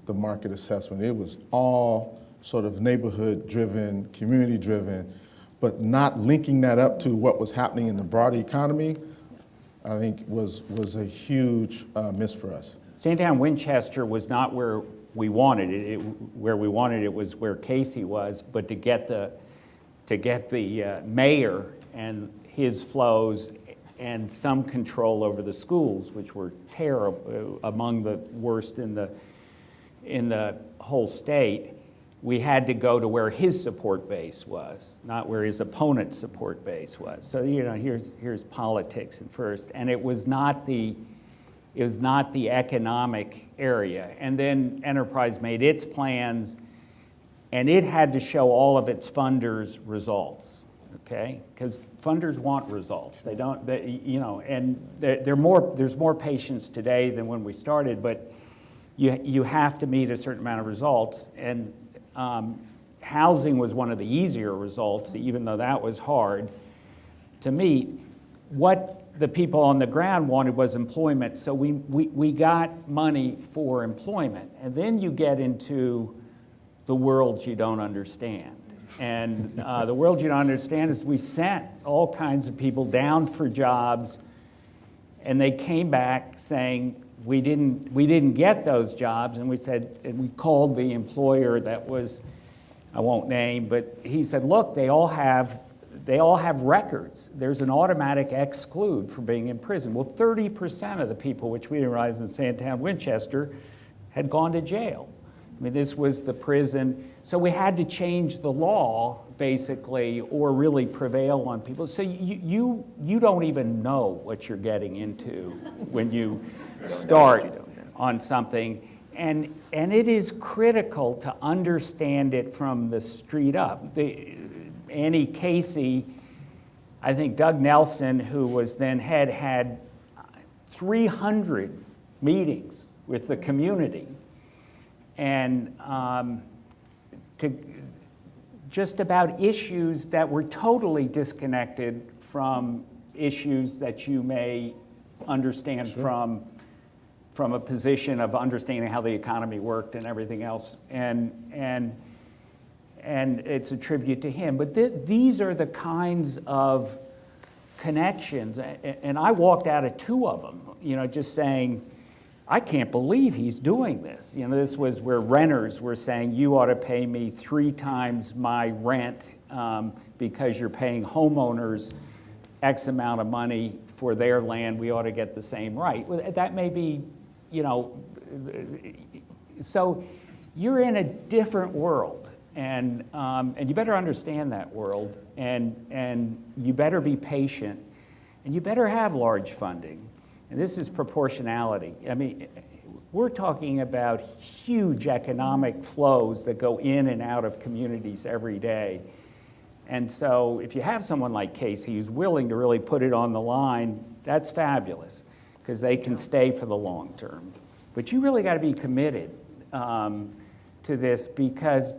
the market assessment. It was all sort of neighborhood-driven, community-driven, but not linking that up to what was happening in the broader economy, I think was a huge miss for us. Sandtown Winchester was not where we wanted it. Where we wanted it was where Casey was, but to get the mayor and his flows and some control over the schools, which were terrible, among the worst in the whole state, we had to go to where his support base was, not where his opponent's support base was. So here's politics at first, and it was not the economic area. And then Enterprise made its plans, and it had to show all of its funders' results. okay? Because funders want results. They don't, and there's more patience today than when we started, but you have to meet a certain amount of results, and housing was one of the easier results, even though that was hard to meet. What the people on the ground wanted was employment, so we got money for employment. And then you get into the world you don't understand. And the world you don't understand is we sent all kinds of people down for jobs, and they came back saying, we didn't get those jobs, and we said, and we called the employer that was, I won't name, but he said, look, they all have records. There's an automatic exclude for being in prison. Well, 30% of the people, which we didn't realize in Sandtown, Winchester, had gone to jail. I mean, this was the prison. So we had to change the law, basically, or really prevail on people. So you don't even know what you're getting into when you start on something. And it is critical to understand it from the street up. Annie Casey, I think Doug Nelson, who was then head, had 300 meetings with the community, and just about issues that were totally disconnected from issues that you may understand from a position of understanding how the economy worked and everything else. And it's a tribute to him. But these are the kinds of connections. And I walked out of 2 of them, just saying, I can't believe he's doing this. This was where renters were saying, you ought to pay me 3 times my rent because you're paying homeowners X amount of money for their land. We ought to get the same right. That may be, so you're in a different world. And you better understand that world, and you better be patient, and you better have large funding. And this is proportionality. I mean, we're talking about huge economic flows that go in and out of communities every day. And so if you have someone like Casey who's willing to really put it on the line, that's fabulous, because they can stay for the long term. But you really got to be committed to this, because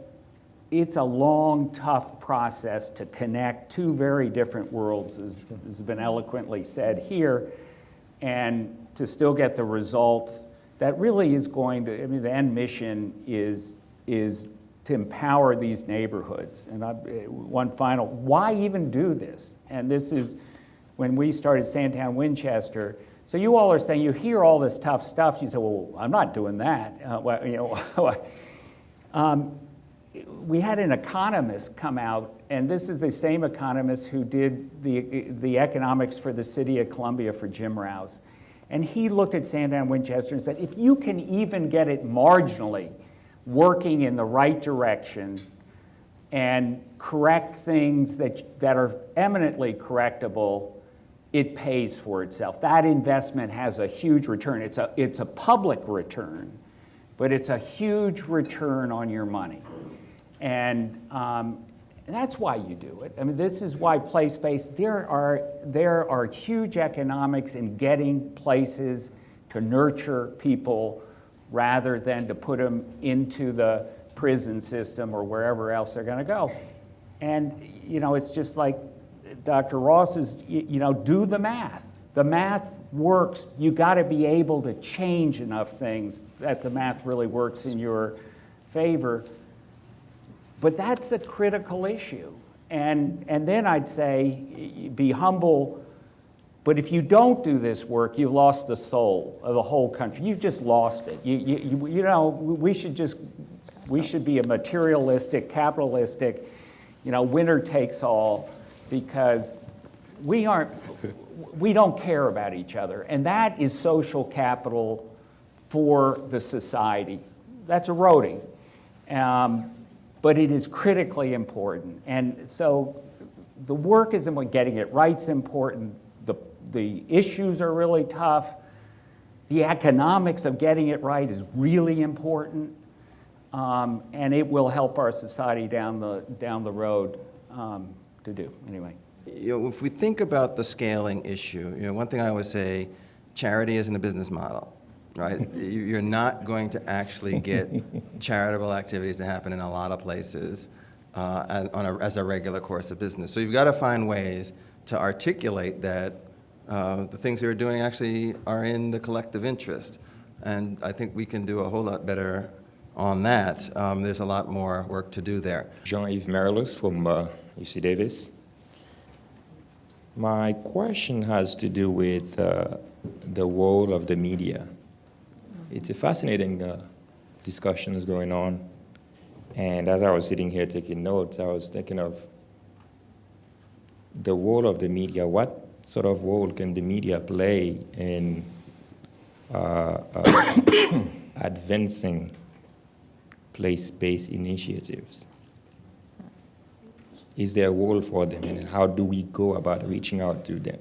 it's a long, tough process to connect 2 very different worlds, as has been eloquently said here, and to still get the results that really is going to, the end mission is to empower these neighborhoods. And one final, why even do this? And this is when we started Sandtown, Winchester. So you all are saying, you hear all this tough stuff, you say, well, I'm not doing that. We had an economist come out, and this is the same economist who did the economics for the city of Columbia for Jim Rouse. And he looked at Sandtown, Winchester and said, if you can even get it marginally working in the right direction and correct things that are eminently correctable, it pays for itself. That investment has a huge return. It's a public return, but it's a huge return on your money. And that's why you do it. I mean, this is why place-based, there are huge economics in getting places to nurture people rather than to put them into the prison system or wherever else they're going to go. And, it's just like Dr. Ross is, do the math. The math works. You got to be able to change enough things that the math really works in your favor. But that's a critical issue. And then I'd say, be humble, but if you don't do this work, you've lost the soul of the whole country. You've just lost it. We should be a materialistic, capitalistic, winner takes all, because we don't care about each other. And that is social capital for the society. That's eroding. But it is critically important. And so the work is important, getting it right's important, the issues are really tough, the economics of getting it right is really important, and it will help our society down the road. to do, anyway. If we think about the scaling issue, one thing I always say, charity isn't a business model, right? You're not going to actually get charitable activities to happen in a lot of places as a regular course of business. So you've got to find ways to articulate that the things you're doing actually are in the collective interest. And I think we can do a whole lot better on that. There's a lot more work to do there. Jean-Yves Marilus from UC Davis. My question has to do with the role of the media. It's a fascinating discussion that's going on. And as I was sitting here taking notes, I was thinking of the role of the media. What sort of role can the media play in advancing place-based initiatives? Is there a role for them, and how do we go about reaching out to them?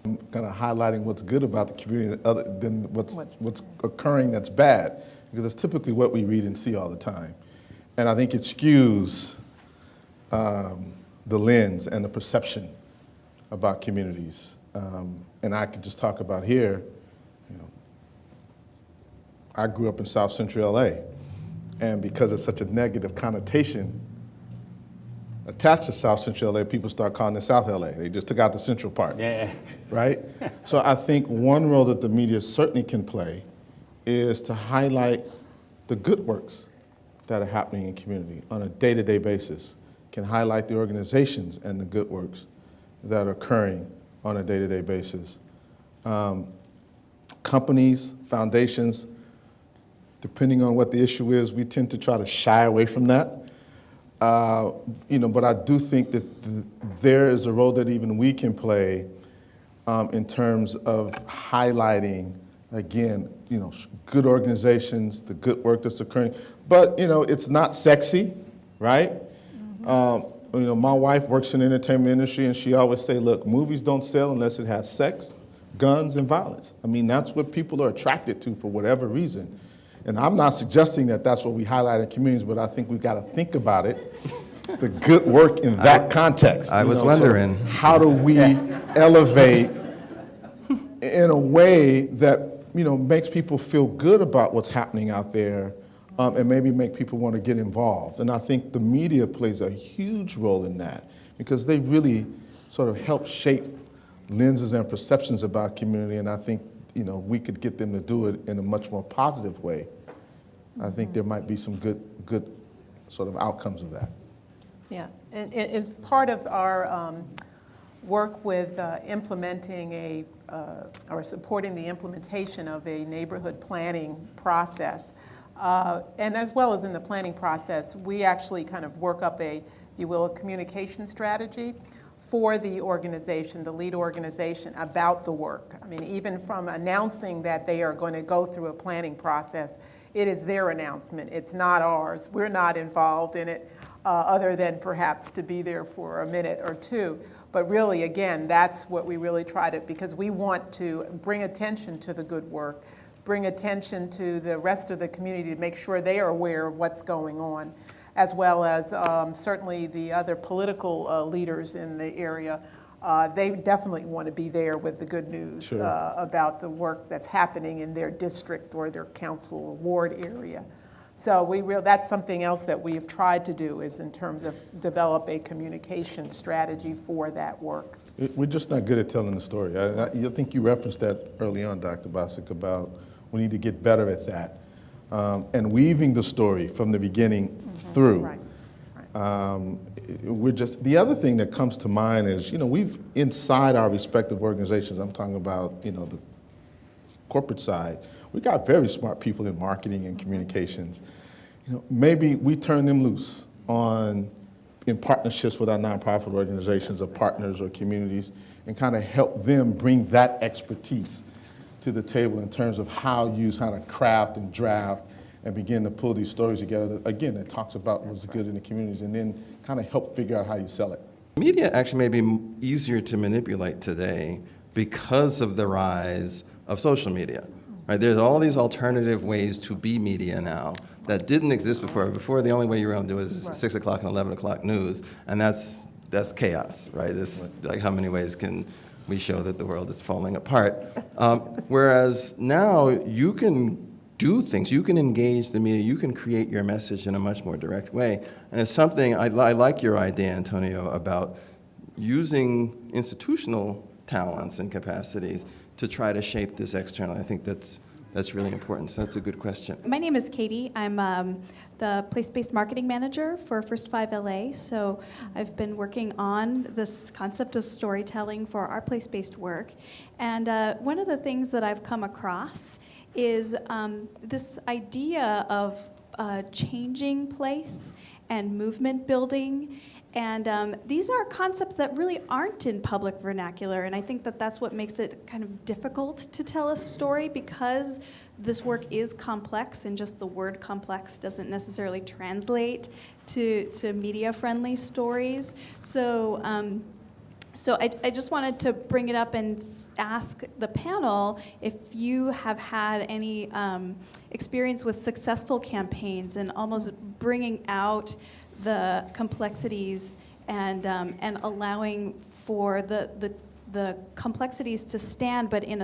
I'm kind of highlighting what's good about the community other than what's occurring that's bad, because it's typically what we read and see all the time. And I think it skews the lens and the perception about communities. And I could just talk about here, I grew up in South Central LA, and because it's such a negative connotation attached to South Central LA, people start calling it South LA. They just took out the central part, right? So I think one role that the media certainly can play is to highlight the good works that are happening in community on a day-to-day basis, can highlight the organizations and the good works that are occurring on a day-to-day basis. Companies, foundations, depending on what the issue is, we tend to try to shy away from that. But I do think that there is a role that even we can play in terms of highlighting, again, good organizations, the good work that's occurring. But, it's not sexy, right? My wife works in the entertainment industry, and she always say, look, movies don't sell unless it has sex, guns, and violence. I mean, that's what people are attracted to for whatever reason. And I'm not suggesting that that's what we highlight in communities, but I think we've got to think about it, the good work in that context. I was wondering. So how do we elevate in a way that, makes people feel good about what's happening out there, and maybe make people want to get involved. And I think the media plays a huge role in that, because they really sort of help shape lenses and perceptions about community, and I think we could get them to do it in a much more positive way. I think there might be some good sort of outcomes of that. Yeah, and it's part of our work with implementing or supporting the implementation of a neighborhood planning process. And as well as in the planning process, we actually kind of work up if you will, a communication strategy for the organization, the lead organization, about the work. I mean, even from announcing that they are going to go through a planning process, it is their announcement. It's not ours. We're not involved in it, other than perhaps to be there for a minute or two. But really, again, that's what we really try to, because we want to bring attention to the good work, bring attention to the rest of the community to make sure they are aware of what's going on, as well as certainly the other political leaders in the area. They definitely want to be there with the good news about the work that's happening in their district or their council or ward area. So that's something else that we've tried to do, is in terms of develop a communication strategy for that work. We're just not good at telling the story. I think you referenced that early on, Dr. Bostic, about we need to get better at that. And weaving the story from the beginning through. Right. The other thing that comes to mind is, we've inside our respective organizations, I'm talking about, the corporate side, we got very smart people in marketing and communications. Maybe we turn them loose in partnerships with our nonprofit organizations or partners or communities, and kind of help them bring that expertise to the table in terms of how to craft and draft and begin to pull these stories together. Again, that talks about what's good in the communities, and then kind of help figure out how you sell it. Media actually may be easier to manipulate today because of the rise of social media. Right? There's all these alternative ways to be media now that didn't exist before. Before, the only way you were able to do it was 6 o'clock and 11 o'clock news, and that's that's chaos, right? It's like, how many ways can we show that the world is falling apart? Whereas now you can do things, you can engage the media, you can create your message in a much more direct way. And it's something, I like your idea, Antonio, about using institutional talents and capacities to try to shape this externally. I think that's really important. So that's a good question. My name is Katie. I'm the place-based marketing manager for First 5 LA. So I've been working on this concept of storytelling for our place-based work. And one of the things that I've come across is this idea of changing place and movement building. And these are concepts that really aren't in public vernacular, and I think that that's what makes it kind of difficult to tell a story, because this work is complex, and just the word complex doesn't necessarily translate to media-friendly stories. So I just wanted to bring it up and ask the panel if you have had any experience with successful campaigns and almost bringing out the complexities and allowing for the complexities to stand, but in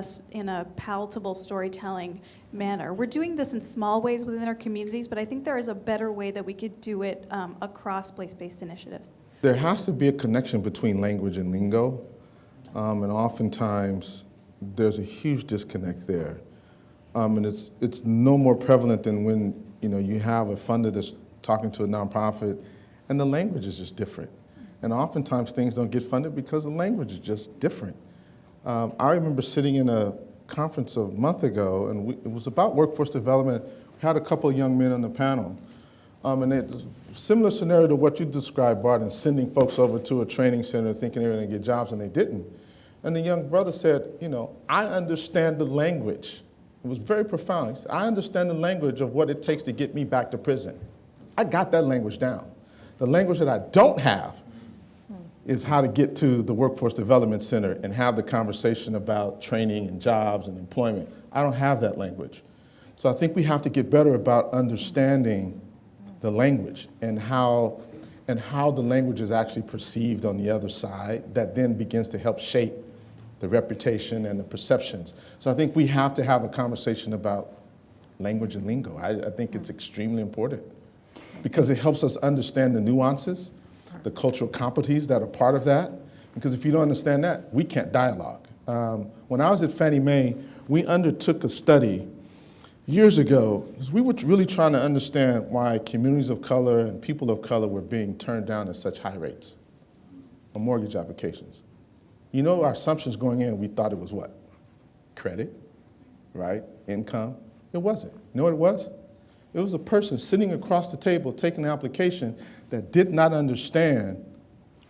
a palatable storytelling manner. We're doing this in small ways within our communities, but I think there is a better way that we could do it across place-based initiatives. There has to be a connection between language and lingo, and oftentimes there's a huge disconnect there. And it's no more prevalent than when you have a funder that's talking to a nonprofit, and the language is just different. And oftentimes things don't get funded because the language is just different. I remember sitting in a conference a month ago, and it was about workforce development. We had a couple of young men on the panel. And it's a similar scenario to what you described, Barton, sending folks over to a training center thinking they were going to get jobs, and they didn't. And the young brother said, I understand the language. It was very profound. He said, I understand the language of what it takes to get me back to prison. I got that language down. The language that I don't have is how to get to the Workforce Development Center and have the conversation about training and jobs and employment. I don't have that language. So I think we have to get better about understanding the language and how the language is actually perceived on the other side, that then begins to help shape the reputation and the perceptions. So I think we have to have a conversation about language and lingo. I think it's extremely important, because it helps us understand the nuances, the cultural competencies that are part of that. Because if you don't understand that, we can't dialogue. When I was at Fannie Mae, we undertook a study years ago, because we were really trying to understand why communities of color and people of color were being turned down at such high rates on mortgage applications. Our assumptions going in, we thought it was what? Credit, right? Income. It wasn't. You know what it was? It was a person sitting across the table taking an application that did not understand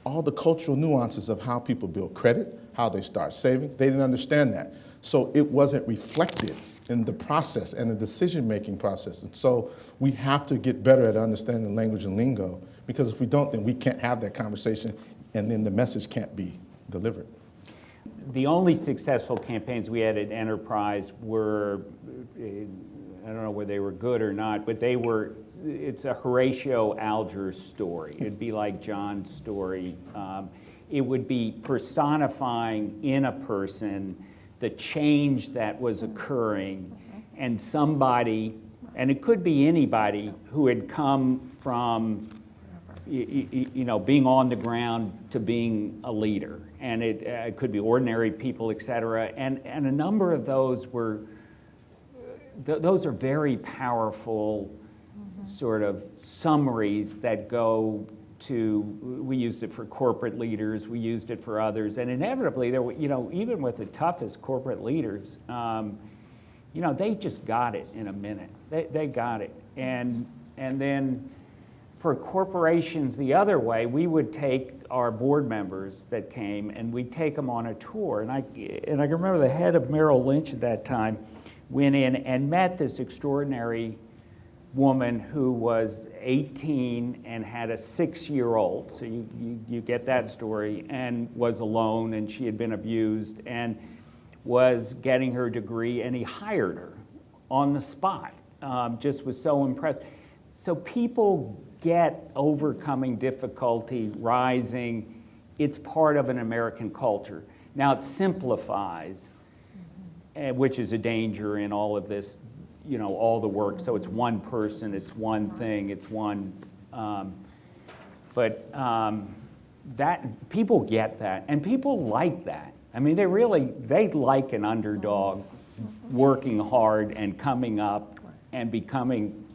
all the cultural nuances of how people build credit, how they start savings. They didn't understand that. So it wasn't reflected in the process and the decision-making process. And so we have to get better at understanding language and lingo, because if we don't, then we can't have that conversation, and then the message can't be delivered. The only successful campaigns we had at Enterprise were, I don't know whether they were good or not, but it's a Horatio Alger story. It'd be like John's story. It would be personifying in a person the change that was occurring, and somebody, and it could be anybody, who had come from being on the ground to being a leader. And it could be ordinary people, et cetera. And a number of those those are very powerful sort of summaries that go to, we used it for corporate leaders, we used it for others, and inevitably there were, even with the toughest corporate leaders, they just got it in a minute. They got it. And then for corporations the other way, we would take our board members that came and we'd take them on a tour. And I can remember the head of Merrill Lynch at that time went in and met this extraordinary woman who was 18 and had a 6-year-old. So you get that story, and was alone, and she had been abused and was getting her degree, and he hired her on the spot. Just was so impressed. So people get overcoming difficulty, rising, it's part of an American culture. Now it simplifies, which is a danger in all of this, you know, all the work. So it's one person, it's one thing, it's one, that people get that, and people like that. I mean, they like an underdog working hard and coming up and becoming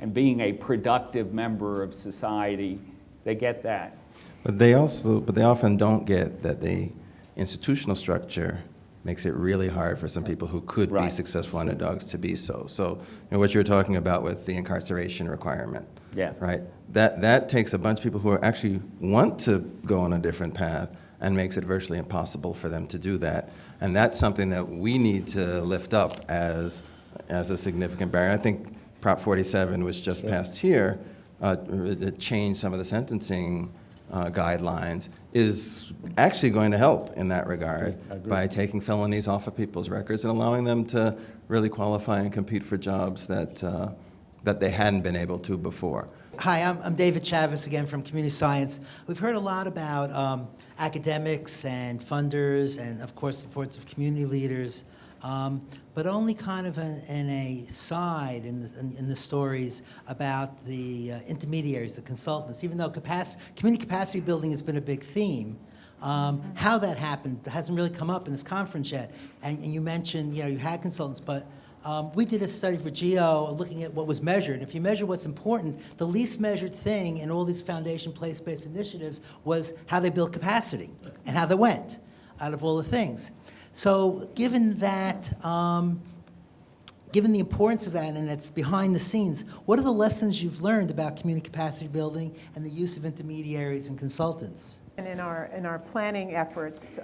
and being a productive member of society. They get that. But they often don't get that the institutional structure makes it really hard for some people who could be Right. successful underdogs to be so. So, you know, what you're talking about with the incarceration requirement. Yeah. Right? That takes a bunch of people who actually want to go on a different path and makes it virtually impossible for them to do that. And that's something that we need to lift up as a significant barrier. I think Prop 47 was just passed here, that changed some of the sentencing guidelines, is actually going to help in that regard by taking felonies off of people's records and allowing them to really qualify and compete for jobs that they hadn't been able to before. Hi, I'm David Chavez again from Community Science. We've heard a lot about academics and funders and, of course, supports of community leaders, but only kind of in a side in the stories about the intermediaries, the consultants. Even though community capacity building has been a big theme, how that happened hasn't really come up in this conference yet. And you mentioned, you had consultants, but we did a study for GEO looking at what was measured. If you measure what's important, the least measured thing in all these foundation place-based initiatives was how they built capacity and how they went out of all the things. So given that, given the importance of that and it's behind the scenes, what are the lessons you've learned about community capacity building and the use of intermediaries and consultants? And in our planning efforts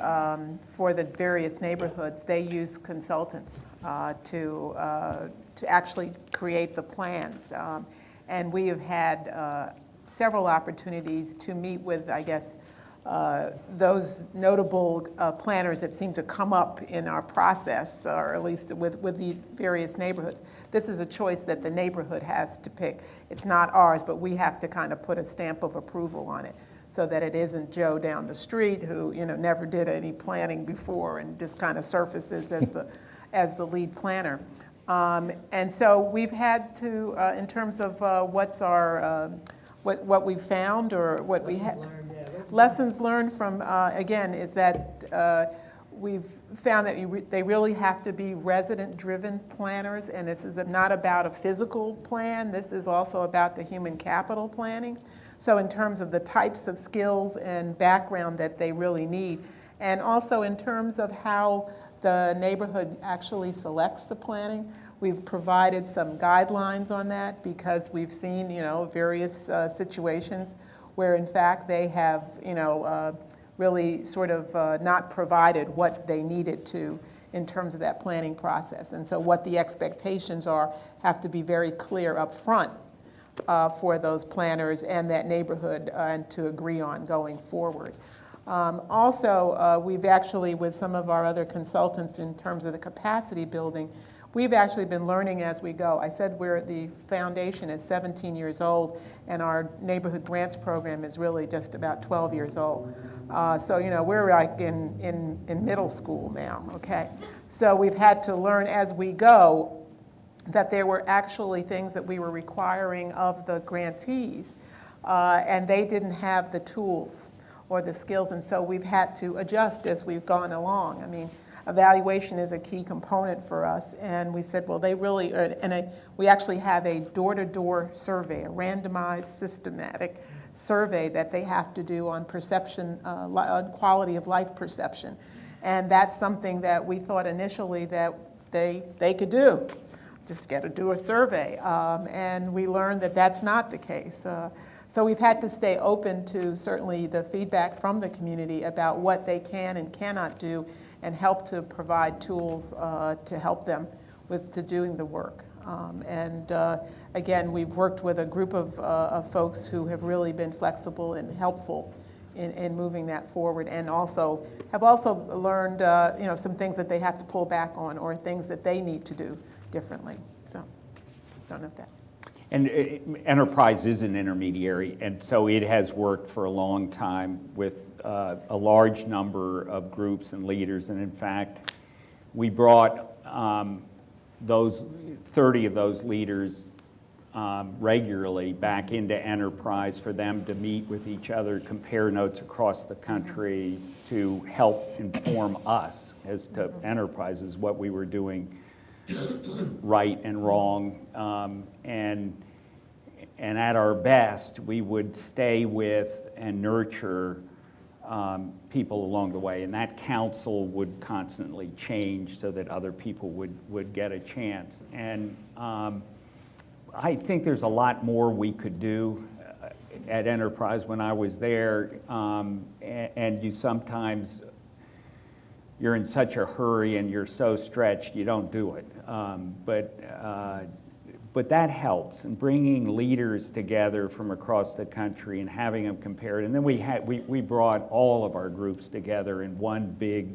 for the various neighborhoods, they use consultants to actually create the plans. And we have had several opportunities to meet with, I guess, those notable planners that seem to come up in our process, or at least with the various neighborhoods. This is a choice that the neighborhood has to pick. It's not ours, but we have to kind of put a stamp of approval on it, so that it isn't Joe down the street who never did any planning before and just kind of surfaces as the lead planner. And so we've had to, in terms of what's our what we found or what we had. Lessons learned from again is that we've found that they really have to be resident-driven planners, and this is not about a physical plan. This is also about the human capital planning. So in terms of the types of skills and background that they really need, and also in terms of how the neighborhood actually selects the planning, we've provided some guidelines on that because we've seen, various situations where in fact they have, really sort of not provided what they needed to in terms of that planning process. And so what the expectations are have to be very clear up front for those planners and that neighborhood and to agree on going forward. Also, we've actually, with some of our other consultants in terms of the capacity building, we've actually been learning as we go. I said the foundation is 17 years old, and our neighborhood grants program is really just about 12 years old. So, we're like in middle school now, okay? So we've had to learn as we go that there were actually things that we were requiring of the grantees, and they didn't have the tools or the skills, and so we've had to adjust as we've gone along. I mean, evaluation is a key component for us, and we said, well, we actually have a door-to-door survey, a randomized, systematic survey that they have to do on perception, on quality of life perception, and that's something that we thought initially that they could do. Just got to do a survey, and we learned that that's not the case. So we've had to stay open to certainly the feedback from the community about what they can and cannot do, and help to provide tools to help them to doing the work. Again, we've worked with a group of folks who have really been flexible and helpful in moving that forward, and have also learned some things that they have to pull back on or things that they need to do differently. So, don't know if that. And Enterprise is an intermediary, and so it has worked for a long time with a large number of groups and leaders. And in fact, we brought those 30 of those leaders regularly back into Enterprise for them to meet with each other, compare notes across the country to help inform us as to Enterprises, what we were doing right and wrong. And at our best, we would stay with and nurture people along the way. And that council would constantly change so that other people would get a chance. And I think there's a lot more we could do at Enterprise when I was there. And you sometimes, you're in such a hurry and you're so stretched, you don't do it. But that helps, and bringing leaders together from across the country and having them compared. And then we brought all of our groups together in one big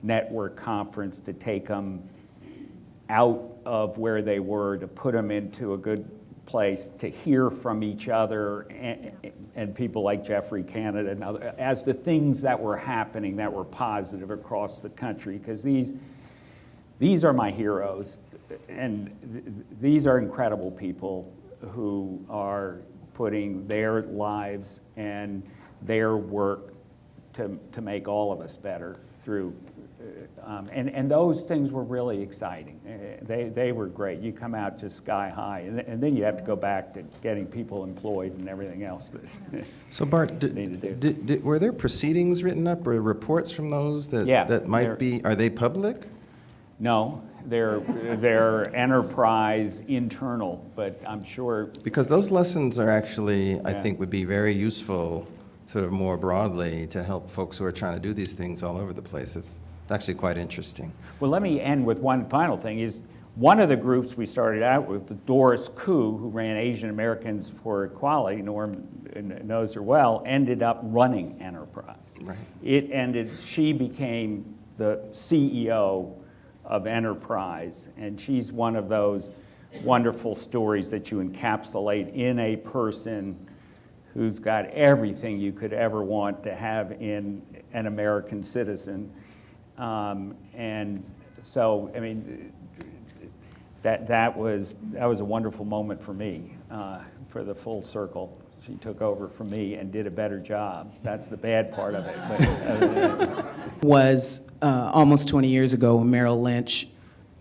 network conference to take them out of where they were, to put them into a good place, to hear from each other and people like Jeffrey Canada and others, as the things that were happening that were positive across the country, because these are my heroes, and these are incredible people who are putting their lives and their work to make all of us better through. And those things were really exciting. They were great. You come out just sky high, and then you have to go back to getting people employed and everything else that So Bart, need to do. were there proceedings written up or reports from those that might be, are they public? No, they're Enterprise internal, but I'm sure. Because those lessons are actually, I think, would be very useful sort of more broadly to help folks who are trying to do these things all over the place. It's actually quite interesting. Well, let me end with one final thing. Is one of the groups we started out with, Doris Koo, who ran Asian Americans for Equality, Norm knows her well, ended up running Enterprise. Right. She became the CEO of Enterprise, and she's one of those wonderful stories that you encapsulate in a person who's got everything you could ever want to have in an American citizen. And so, I mean, that was a wonderful moment for me, for the full circle. She took over from me and did a better job. That's the bad part of it. But, was almost 20 years ago when Merrill Lynch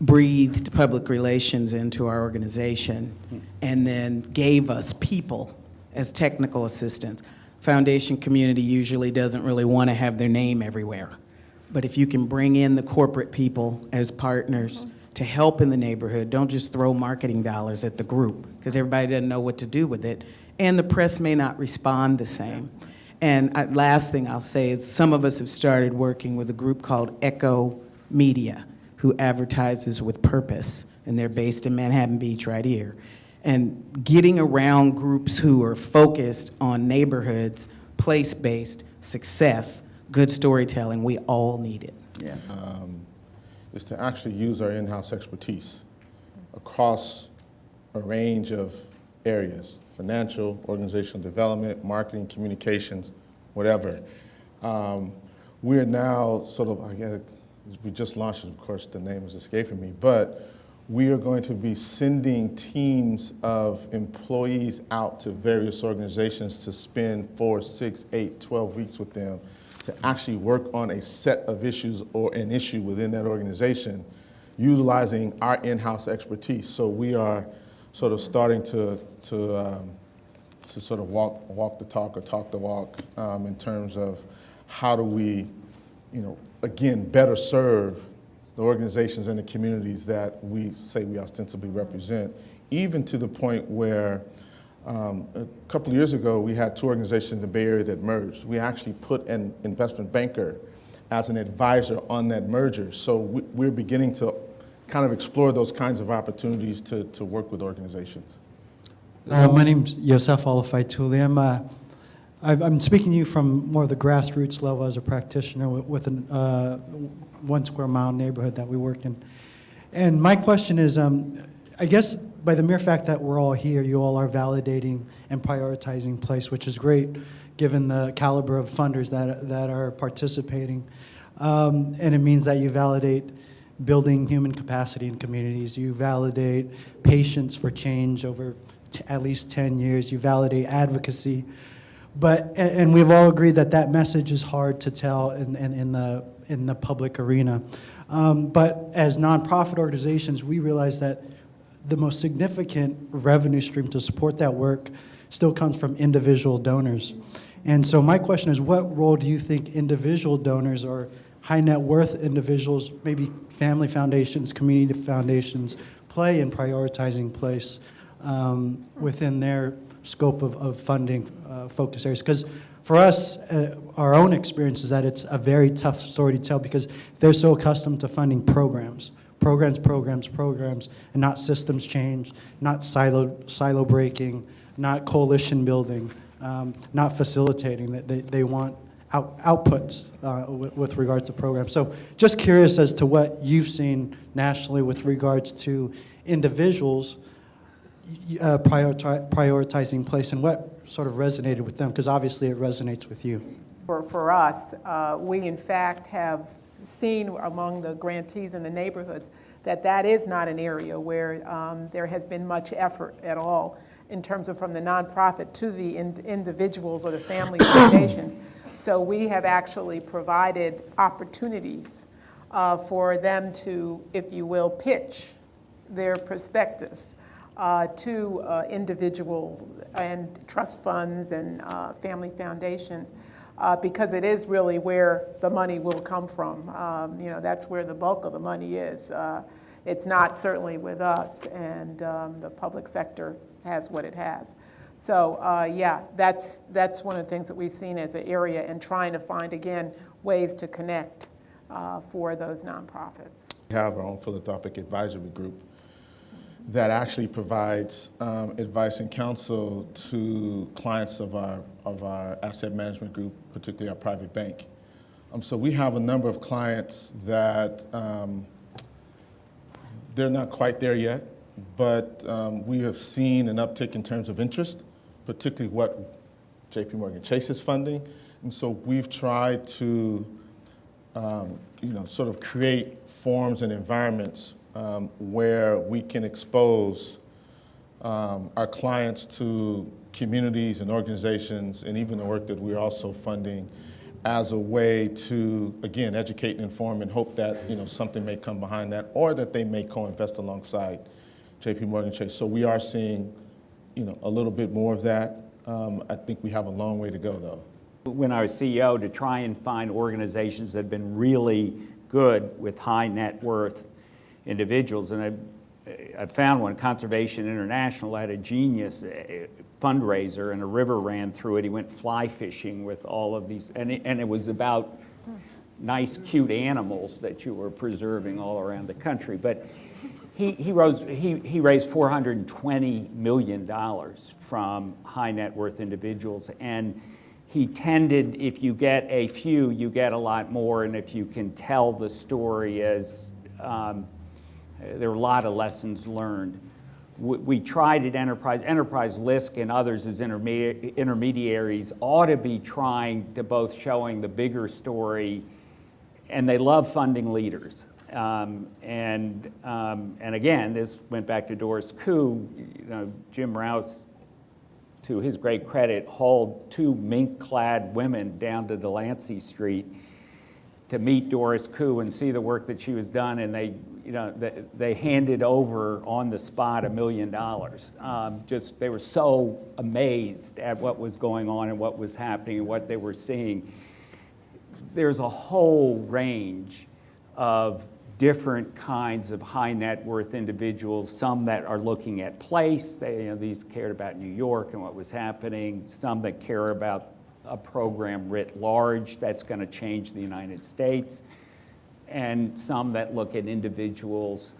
breathed public relations into our organization and then gave us people as technical assistants. Foundation community usually doesn't really want to have their name everywhere. But if you can bring in the corporate people as partners to help in the neighborhood, don't just throw marketing dollars at the group, because everybody doesn't know what to do with it. And the press may not respond the same. And last thing I'll say is some of us have started working with a group called Echo Media, who advertises with purpose, and they're based in Manhattan Beach right here. And getting around groups who are focused on neighborhoods, place-based success, good storytelling, we all need it. yeah. Is to actually use our in-house expertise across a range of areas: financial, organizational development, marketing, communications, whatever. We are now sort of, I guess, we just launched it, of course, the name is escaping me, but we are going to be sending teams of employees out to various organizations to spend 4, 6, 8, 12 weeks with them to actually work on a set of issues or an issue within that organization, utilizing our in-house expertise. So we are sort of starting to sort of walk the talk or talk the walk in terms of how do we, again, better serve the organizations and the communities that we say we ostensibly represent, even to the point where a couple of years ago, we had 2 organizations in the Bay Area that merged. We actually put an investment banker as an advisor on that merger. So we're beginning to kind of explore those kinds of opportunities to work with organizations. My name's Yosef Olafai-Tuli. I'm speaking to you from more of the grassroots level as a practitioner with an 1 square mile neighborhood that we work in. And my question is, I guess by the mere fact that we're all here, you all are validating and prioritizing place, which is great given the caliber of funders that are participating. And it means that you validate building human capacity in communities. You validate patience for change over at least 10 years. You validate advocacy. And we've all agreed that that message is hard to tell in the public arena. But as nonprofit organizations, we realize that the most significant revenue stream to support that work still comes from individual donors. And so my question is, what role do you think individual donors or high net worth individuals, maybe family foundations, community foundations, play in prioritizing place within their scope of funding focus areas? Because for us, our own experience is that it's a very tough story to tell because they're so accustomed to funding programs, and not systems change, not silo breaking, not coalition building, not facilitating. They want outputs with regards to programs. So just curious as to what you've seen nationally with regards to individuals prioritizing place and what sort of resonated with them, because obviously it resonates with you. For us, we in fact have seen among the grantees in the neighborhoods that is not an area where there has been much effort at all in terms of from the nonprofit to the individuals or the family foundations. So we have actually provided opportunities for them to, if you will, pitch their prospectus to individual and trust funds and family foundations, because it is really where the money will come from. That's where the bulk of the money is. It's not certainly with us, and the public sector has what it has. So yeah, that's one of the things that we've seen as an area, and trying to find, again, ways to connect for those nonprofits. We have our own philanthropic advisory group that actually provides advice and counsel to clients of our asset management group, particularly our private bank. So we have a number of clients that they're not quite there yet, but we have seen an uptick in terms of interest, particularly what JP Morgan Chase is funding. And so we've tried to sort of create forms and environments where we can expose our clients to communities and organizations, and even the work that we're also funding, as a way to, again, educate and inform, and hope that something may come behind that, or that they may co-invest alongside JP Morgan Chase. So we are seeing a little bit more of that. I think we have a long way to go, though. When I was CEO, to try and find organizations that have been really good with high net worth individuals, and I found one, Conservation International, had a genius fundraiser, and a river ran through it. He went fly fishing with all of these, and it was about nice, cute animals that you were preserving all around the country. But he raised $420 million from high net worth individuals, and he tended, if you get a few, you get a lot more, and if you can tell the story as there are a lot of lessons learned. We tried at Enterprise LISC and others as intermediaries ought to be trying to both showing the bigger story, and they love funding leaders. And again, this went back to Doris Koo. Jim Rouse, to his great credit, hauled two mink-clad women down to Delancey Street to meet Doris Koo and see the work that she was done, and they handed over on the spot $1 million. They were so amazed at what was going on and what was happening and what they were seeing. There's a whole range of different kinds of high net worth individuals, some that are looking at place, these cared about New York and what was happening, some that care about a program writ large that's going to change the United States, and some that look at individuals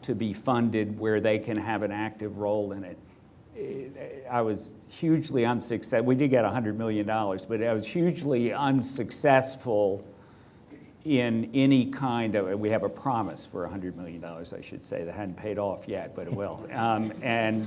to be funded where they can have an active role in it. I was hugely unsuccessful. We did get $100 million, but I was hugely unsuccessful in any kind of, we have a promise for $100 million, I should say, that hadn't paid off yet, but it will. And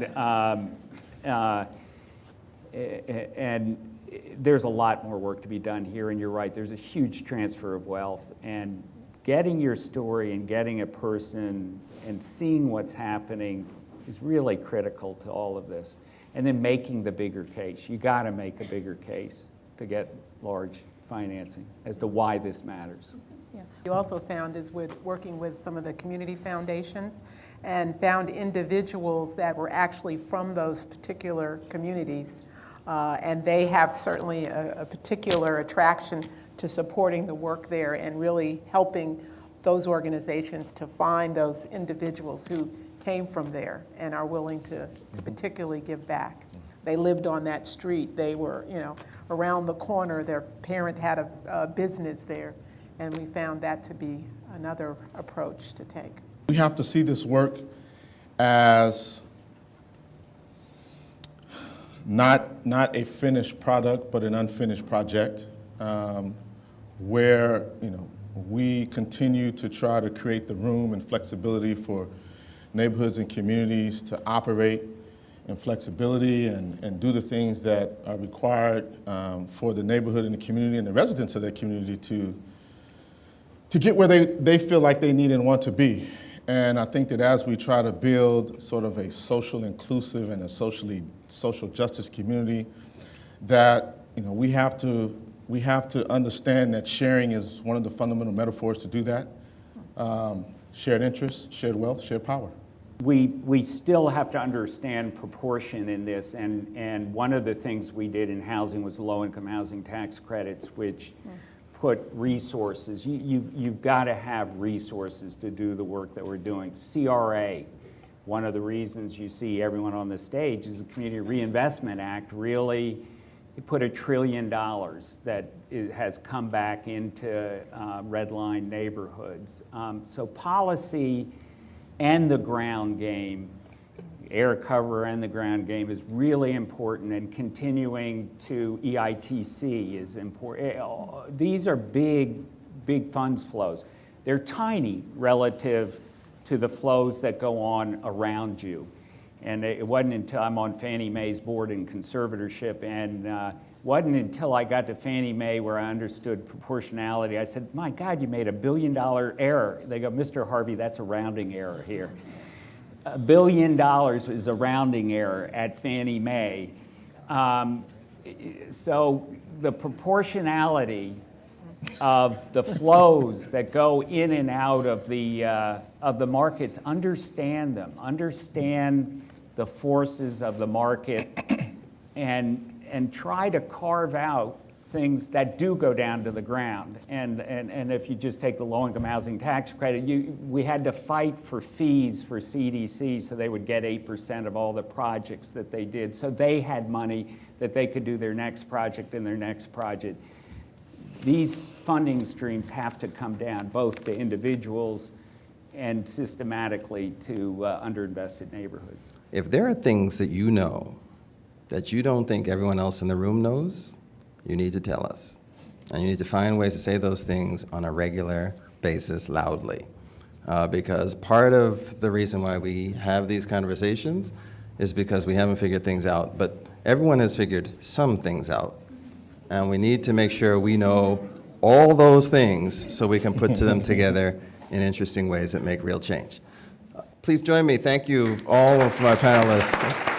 there's a lot more work to be done here, and you're right, there's a huge transfer of wealth, and getting your story and getting a person and seeing what's happening is really critical to all of this. And then making the bigger case. You got to make a bigger case to get large financing as to why this matters. Yeah. You also found is with working with some of the community foundations and found individuals that were actually from those particular communities. And they have certainly a particular attraction to supporting the work there and really helping those organizations to find those individuals who came from there and are willing to particularly give back. They lived on that street. They were, around the corner. Their parent had a business there. And we found that to be another approach to take. We have to see this work as not a finished product, but an unfinished project, where we continue to try to create the room and flexibility for neighborhoods and communities to operate in flexibility and do the things that are required for the neighborhood and the community and the residents of that community to get where they feel like they need and want to be. And I think that as we try to build sort of a social inclusive and a social justice community, that we have to understand that sharing is one of the fundamental metaphors to do that. Shared interests, shared wealth, shared power. We still have to understand proportion in this, and one of the things we did in housing was low-income housing tax credits, which put resources. You've got to have resources to do the work that we're doing. CRA, one of the reasons you see everyone on the stage is the Community Reinvestment Act really put $1 trillion that has come back into redline neighborhoods. So policy and the ground game, air cover and the ground game, is really important, and continuing to EITC is important. These are big funds flows. They're tiny relative to the flows that go on around you. And it wasn't until I'm on Fannie Mae's board in conservatorship, and wasn't until I got to Fannie Mae where I understood proportionality. I said, my God, you made $1 billion error. They go, Mr. Harvey, that's a rounding error here. $1 billion is a rounding error at Fannie Mae. So the proportionality of the flows that go in and out of the markets, understand them, understand the forces of the market, and try to carve out things that do go down to the ground. And if you just take the low-income housing tax credit, we had to fight for fees for CDC so they would get 8% of all the projects that they did. So they had money that they could do their next project and their next project. These funding streams have to come down, both to individuals and systematically to underinvested neighborhoods. If there are things that you know that you don't think everyone else in the room knows, you need to tell us. And you need to find ways to say those things on a regular basis loudly. Because part of the reason why we have these conversations is because we haven't figured things out. But everyone has figured some things out. And we need to make sure we know all those things so we can put them together in interesting ways that make real change. Please join me. Thank you all of my panelists.